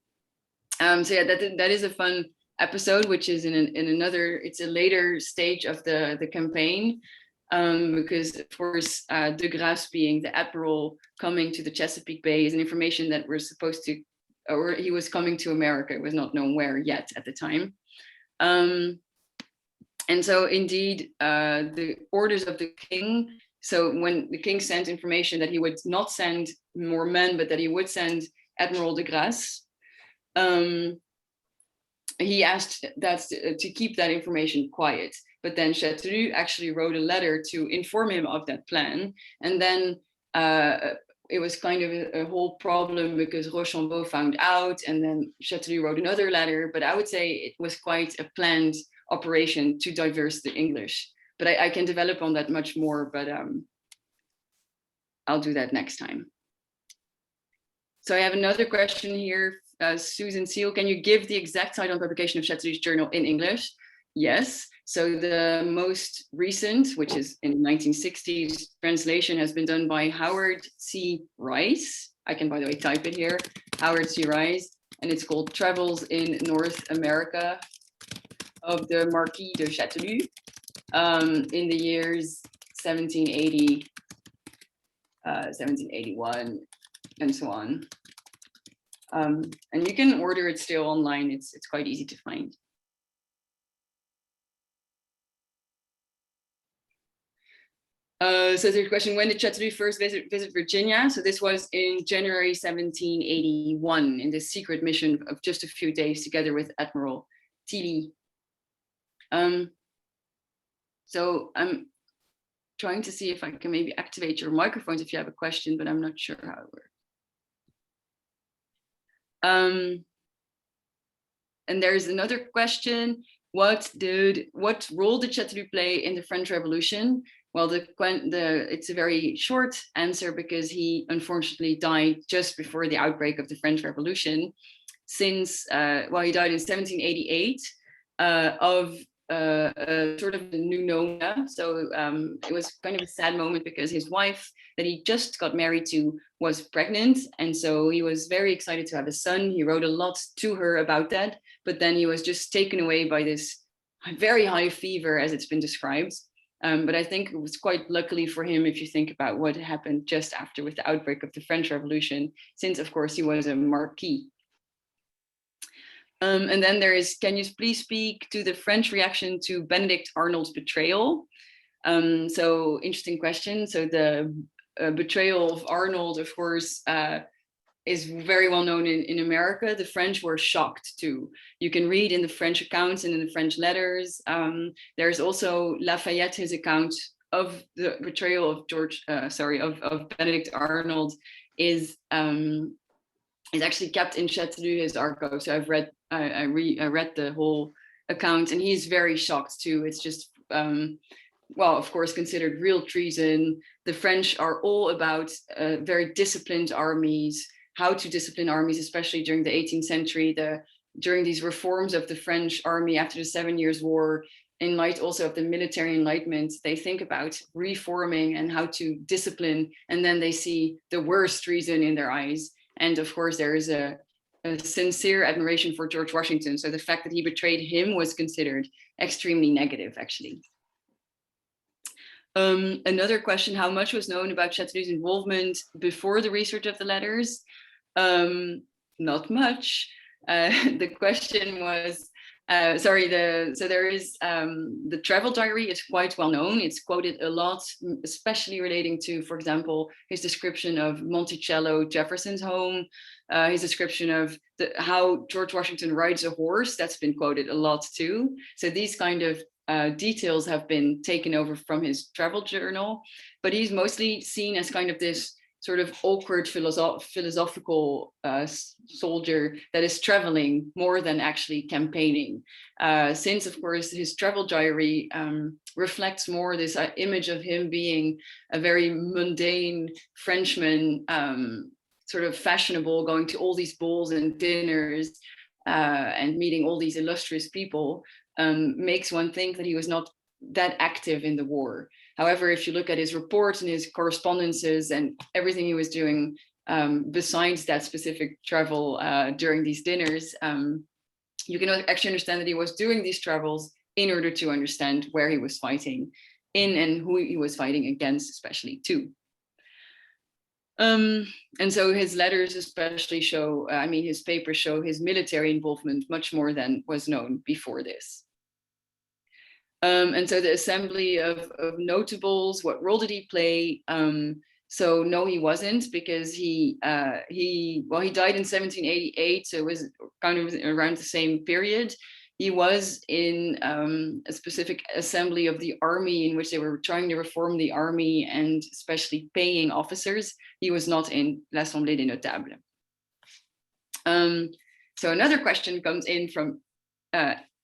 So yeah, that is a fun episode, which is in another, it's a later stage of the campaign, because of course de Grasse, being the admiral coming to the Chesapeake Bay, is an information that we're supposed to, or he was coming to America. It was not known where yet at the time. And so indeed the orders of the king, so when the king sent information that he would not send more men, but that he would send Admiral de Grasse, he asked that to keep that information quiet. But then Châtelus actually wrote a letter to inform him of that plan. And then it was kind of a whole problem because Rochambeau found out, and then Châteauneuf wrote another letter. But I would say it was quite a planned operation to diverse the English. But I can develop on that much more, but I'll do that next time. So I have another question here. Susan Seal, can you give the exact title and publication of Châteauneuf's journal in English? Yes. So the most recent, which is in 1960s, translation has been done by Howard C. Rice. I can, by the way, type it here, Howard C. Rice, and it's called Travels in North America of the Marquis de Châteauneuf in the years 1780, 1781, and so on. And you can order it still online. It's quite easy to find. So there's a question, when did Châteauneuf first visit Virginia? So this was in January 1781 in this secret mission of just a few days together with Admiral Tilly. So I'm trying to see if I can maybe activate your microphones if you have a question, but I'm not sure how it works. And there's another question. What role did Châteauneuf play in the French Revolution? Well, it's a very short answer because he unfortunately died just before the outbreak of the French Revolution. Since, well, he died in 1788 of sort of pneumonia. So it was kind of a sad moment because his wife that he just got married to was pregnant. And so he was very excited to have a son. He wrote a lot to her about that, but then he was just taken away by this very high fever as it's been described. But I think it was quite luckily for him if you think about what happened just after with the outbreak of the French Revolution, since of course he was a Marquis. And then there is, can you please speak to the French reaction to Benedict Arnold's betrayal? So interesting question. So the betrayal of Arnold, of course, is very well known in America. The French were shocked too. You can read in the French accounts and in the French letters. There's also Lafayette, his account of the betrayal of of Benedict Arnold is actually kept in Châteauneuf's archive. So I've read, I read the whole account, and he's very shocked too. It's just, well, of course, considered real treason. The French are all about very disciplined armies, how to discipline armies, especially during the 18th century, during these reforms of the French army after the 7 Years' War, in light also of the Military Enlightenment. They think about reforming and how to discipline, and then they see the worst treason in their eyes. And of course, there is a sincere admiration for George Washington. So the fact that he betrayed him was considered extremely negative, actually. Another question, how much was known about Châteauneuf's involvement before the research of the letters? Not much. The question was, so there is, the travel diary is quite well known. It's quoted a lot, especially relating to, for example, his description of Monticello, Jefferson's home, his description of how George Washington rides a horse. That's been quoted a lot too. So these kind of details have been taken over from his travel journal, but he's mostly seen as kind of this sort of awkward philosophical soldier that is traveling more than actually campaigning. Since, of course, his travel diary reflects more this image of him being a very mundane Frenchman, sort of fashionable, going to all these balls and dinners and meeting all these illustrious people, makes one think that he was not that active in the war. However, if you look at his reports and his correspondences and everything he was doing besides that specific travel during these dinners, you can actually understand that he was doing these travels in order to understand where he was fighting in and who he was fighting against, especially too. And so his letters especially show, I mean, his papers show his military involvement much more than was known before this. And so the assembly of notables, what role did he play? So no, he wasn't, because he died in 1788, so it was kind of around the same period. He was in a specific assembly of the army in which they were trying to reform the army and especially paying officers. He was not in l'Assemblée des Notables. So another question comes in from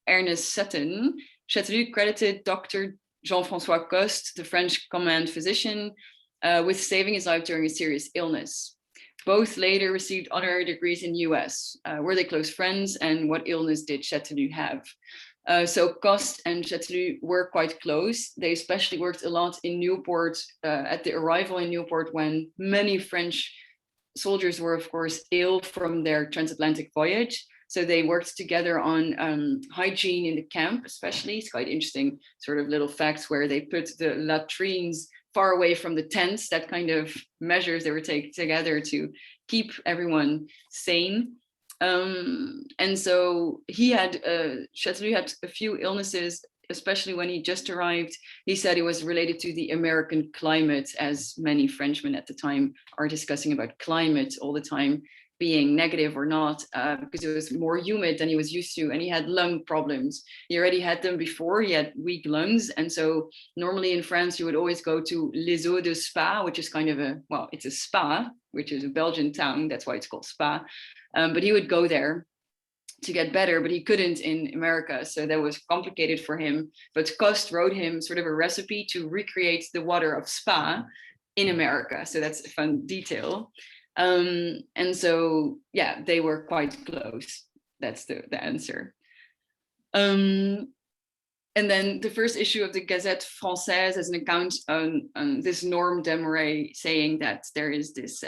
Ernest Sutton. Châteauneuf credited Dr. Jean-François Coste, the French command physician, with saving his life during a serious illness. Both later received honorary degrees in US. Were they close friends, and what illness did Châteauneuf have? So Coste and Châteauneuf were quite close. They especially worked a lot in Newport at the arrival in Newport when many French soldiers were, of course, ill from their transatlantic voyage. So they worked together on hygiene in the camp, especially. It's quite interesting sort of little facts where they put the latrines far away from the tents, that kind of measures they were taking together to keep everyone sane. And so he had, Châteauneuf had a few illnesses, especially when he just arrived. He said it was related to the American climate, as many Frenchmen at the time are discussing about climate all the time, being negative or not, because it was more humid than he was used to, and he had lung problems. He already had them before. He had weak lungs, and so normally in France you would always go to Les Eaux de Spa, which is kind of a, well, it's a spa, which is a Belgian town, that's why it's called Spa, but he would go there to get better, but he couldn't in America, so that was complicated for him. But Coste wrote him sort of a recipe to recreate the water of Spa in America, so that's a fun detail. And so, yeah, they were quite close. That's the answer. And then the first issue of the Gazette Française has an account on this Norm Desmarais saying that there is this,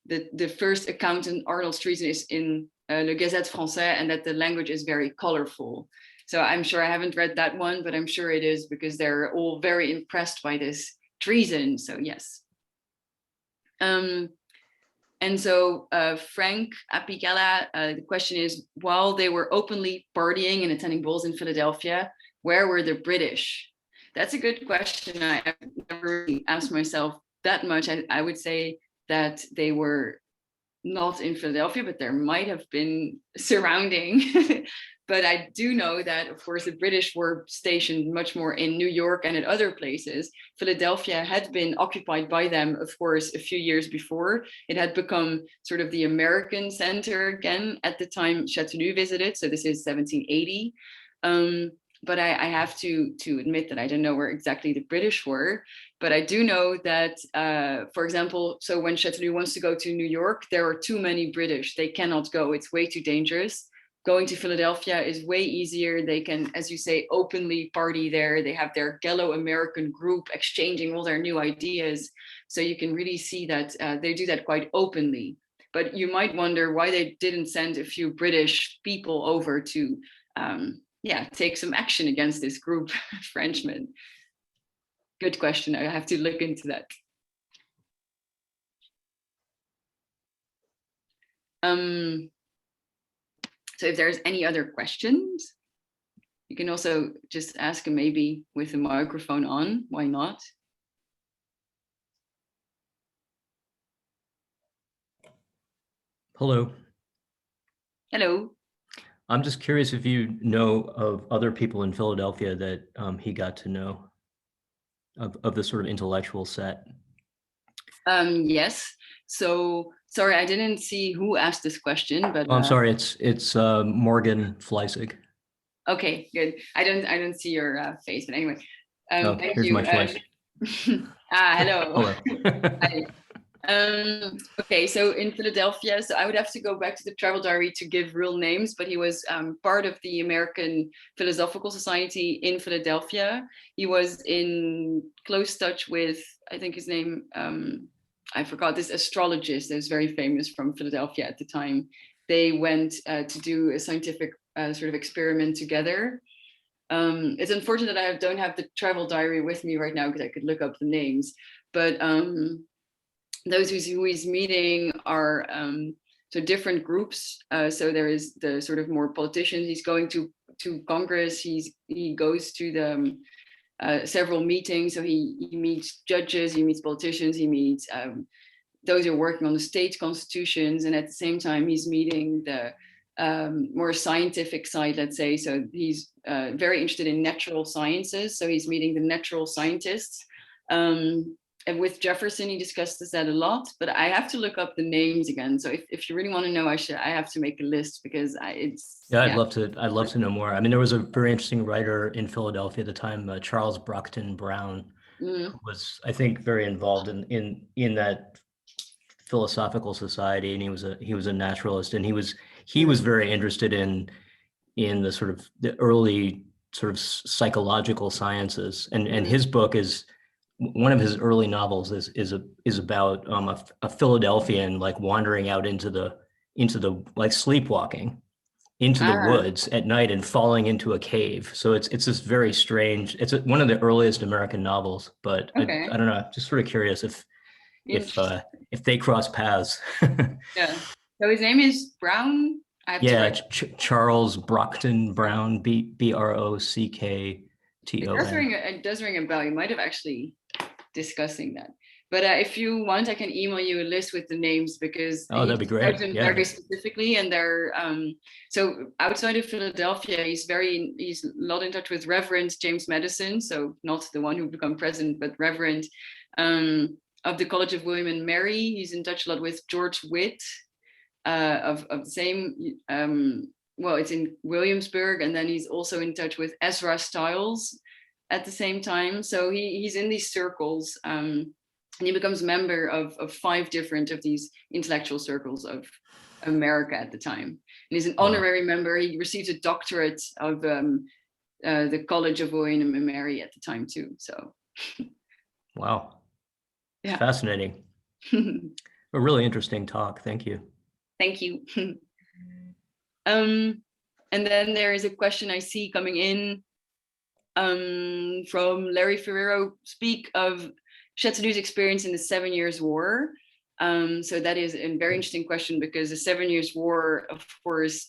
the first account in Arnold's treason is in Le Gazette Français, and that the language is very colorful. So I'm sure I haven't read that one, but I'm sure it is because they're all very impressed by this treason. So yes. And so Frank Apicala, the question is, while they were openly partying and attending balls in Philadelphia, where were the British? That's a good question. I've never really asked myself that much. I would say that they were not in Philadelphia, but there might have been surrounding. But I do know that, of course, the British were stationed much more in New York and at other places. Philadelphia had been occupied by them, of course, a few years before. It had become sort of the American center again at the time Châteauneuf visited. So this is 1780. But I have to admit that I don't know where exactly the British were. But I do know that, for example, so when Châteauneuf wants to go to New York, there are too many British. They cannot go. It's way too dangerous. Going to Philadelphia is way easier. They can, as you say, openly party there. They have their Gallo-American group exchanging all their new ideas. So you can really see that they do that quite openly. But you might wonder why they didn't send a few British people over to, take some action against this group of Frenchmen. Good question. I have to look into that. So if there's any other questions, you can also just ask them maybe with the microphone on. Why not?
Hello.
Hello.
I'm just curious if you know of other people in Philadelphia that he got to know of the sort of intellectual set.
Yes. So sorry, I didn't see who asked this question, but
I'm sorry, it's Morgan Fleissig.
Okay, good. I don't see your face, but anyway. Thank
here's
you.
my flash.
Hello.
Hello.
Hi. Okay, so in Philadelphia, so I would have to go back to the travel diary to give real names, but he was part of the American Philosophical Society in Philadelphia. He was in close touch with, I think his name, I forgot, this astrologist that was very famous from Philadelphia at the time. They went to do a scientific sort of experiment together. It's unfortunate that I don't have the travel diary with me right now because I could look up the names, but those who he's meeting are so different groups. So there is the sort of more politicians. He's going to Congress. He goes to the several meetings. So he meets judges, he meets politicians, he meets those who are working on the state constitutions, and at the same time he's meeting the more scientific side, let's say. So he's very interested in natural sciences. So he's meeting the natural scientists. And with Jefferson, he discusses that a lot, but I have to look up the names again. So if you really want to know, I have to make a list because
I'd love to know more. I mean, there was a very interesting writer in Philadelphia at the time, Charles Brockton Brown, who was, I think, very involved in that philosophical society, and he was a naturalist, and he was very interested in the sort of the early sort of psychological sciences, and his book is one of his early novels is about a Philadelphian like wandering out into the like sleepwalking into the woods at night and falling into a cave. So it's this very strange. It's one of the earliest American novels, but
Okay.
I don't know. Just sort of curious if they cross paths.
Yeah. So his name is Brown.
Charles Brockton Brown, Brockton.
It does ring a bell. You might have actually discussing that. But if you want, I can email you a list with the names because
that'd be great.
Them very specifically, and they're so outside of Philadelphia, he's a lot in touch with Reverend James Madison, so not the one who became president, but Reverend of the College of William and Mary. He's in touch a lot with George Witt of the same. Well, it's in Williamsburg, and then he's also in touch with Ezra Stiles at the same time. So he's in these circles, and he becomes a member of 5 different of these intellectual circles of America at the time. And he's an honorary member. He received a doctorate of the College of William and Mary at the time too. So,
wow, yeah, fascinating. A really interesting talk. Thank you.
Thank you. And then there is a question I see coming in from Larry Ferrero. Speak of Chatelu's experience in the 7 Years' War. So that is a very interesting question because the 7 Years' War, of course,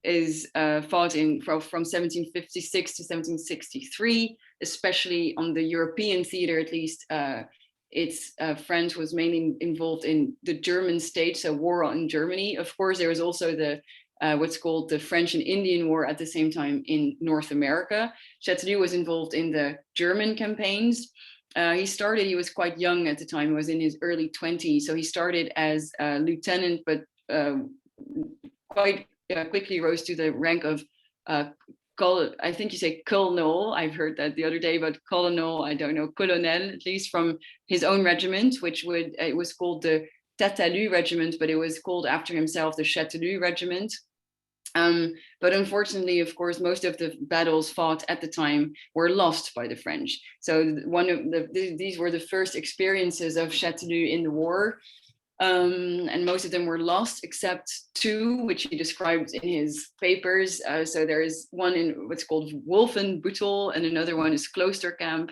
is fought from 1756 to 1763, especially on the European theater, at least. France was mainly involved in the German state, so war on Germany. Of course, there was also the what's called the French and Indian War at the same time in North America. Chatelu was involved in the German campaigns. He was quite young at the time. He was in his early 20s. So he started as a lieutenant, but quite quickly rose to the rank of I think you say colonel. I've heard that the other day, but colonel, I don't know, colonel, at least from his own regiment, it was called the Tatalus regiment, but it was called after himself the Chatelu regiment. But unfortunately, of course, most of the battles fought at the time were lost by the French. So these were the first experiences of Chatelu in the war. And most of them were lost except 2, which he described in his papers. So there is one in what's called Wolfenbüttel, and another one is Kloosterkamp.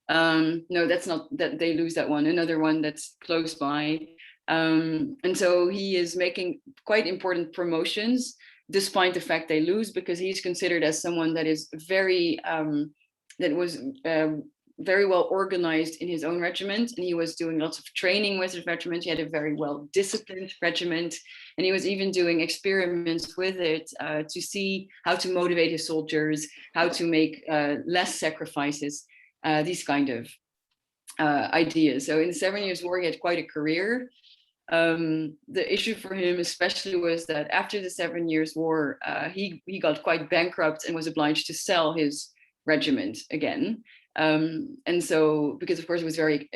No, that's not that, they lose that one. Another one that's close by. And so he is making quite important promotions despite the fact they lose, because he's considered as someone that is very very well organized in his own regiment, and he was doing lots of training with his regiment. He had a very well disciplined regiment, and he was even doing experiments with it to see how to motivate his soldiers, how to make less sacrifices, these kind of ideas. So in the 7 Years' War, he had quite a career. The issue for him especially was that after the 7 Years' War, he got quite bankrupt and was obliged to sell his regiment again. And so, because of course it was very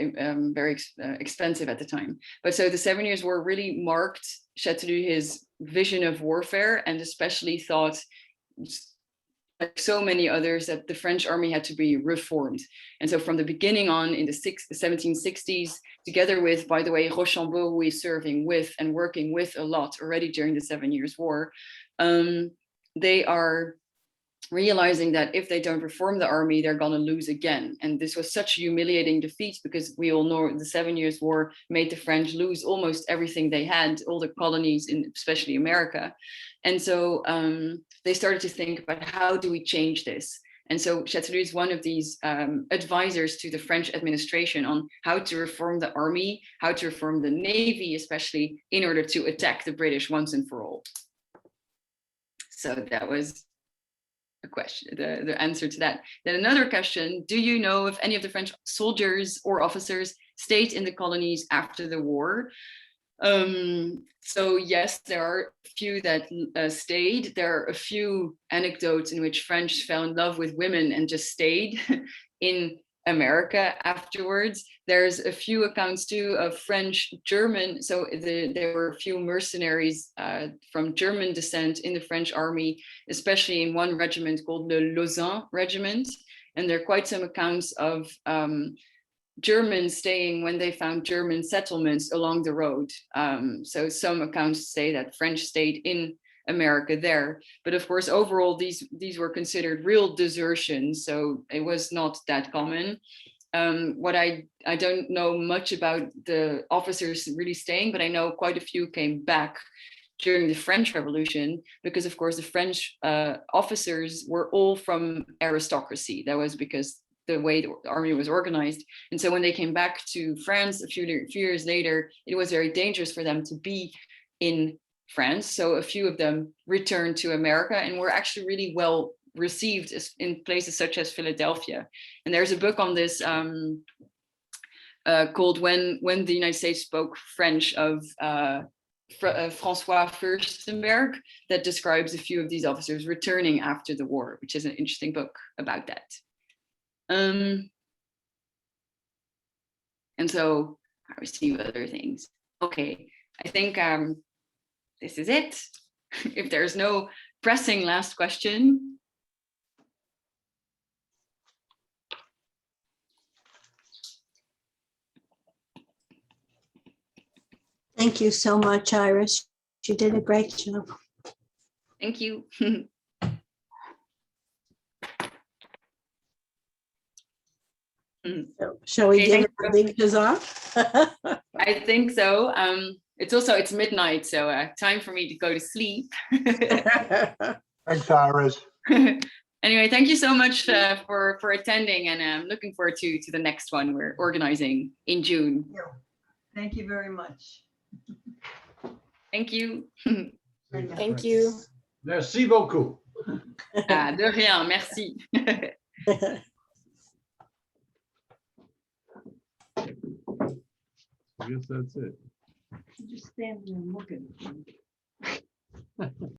expensive at the time. But so the 7 Years' War really marked Chatelu, his vision of warfare, and especially thought, like so many others, that the French army had to be reformed. And so from the beginning on in the 1760s, together with, by the way, Rochambeau, who he's serving with and working with a lot already during the 7 Years' War, they are realizing that if they don't reform the army, they're going to lose again. And this was such a humiliating defeat, because we all know the 7 Years' War made the French lose almost everything they had, all the colonies, in especially America. And so they started to think about, how do we change this? And so Chatelu is one of these advisors to the French administration on how to reform the army, how to reform the navy, especially in order to attack the British once and for all. So that was a question, the answer to that. Then another question, do you know if any of the French soldiers or officers stayed in the colonies after the war? So yes, there are a few that stayed. There are a few anecdotes in which French fell in love with women and just stayed in America afterwards. There's a few accounts too of French, German. So there were a few mercenaries from German descent in the French army, especially in one regiment called the Lausanne Regiment. And there are quite some accounts of Germans staying when they found German settlements along the road. So some accounts say that French stayed in America there, but of course, overall, these were considered real desertions, so it was not that common. What I don't know much about the officers really staying, but I know quite a few came back during the French Revolution, because of course the French officers were all from aristocracy. That was because the way the army was organized. And so when they came back to France a few years later, it was very dangerous for them to be in France. So a few of them returned to America and were actually really well received in places such as Philadelphia. And there's a book on this called When the United States Spoke French of Francois Furstenberg, that describes a few of these officers returning after the war, which is an interesting book about that. And so I receive other things. Okay, I think this is it. If there's no pressing last question.
Thank you so much, Iris. You did a great job.
Thank you.
Shall we
Okay,
give it
thank
a big huzzah?
I think so. It's midnight, so time for me to go to sleep.
Thanks, Iris.
Anyway, thank you so much for attending, and I'm looking forward to the next one we're organizing in June.
Thank you very much.
Thank you.
Thank you.
Merci beaucoup.
De rien, merci.
I guess that's it.
Just stand there and look at it.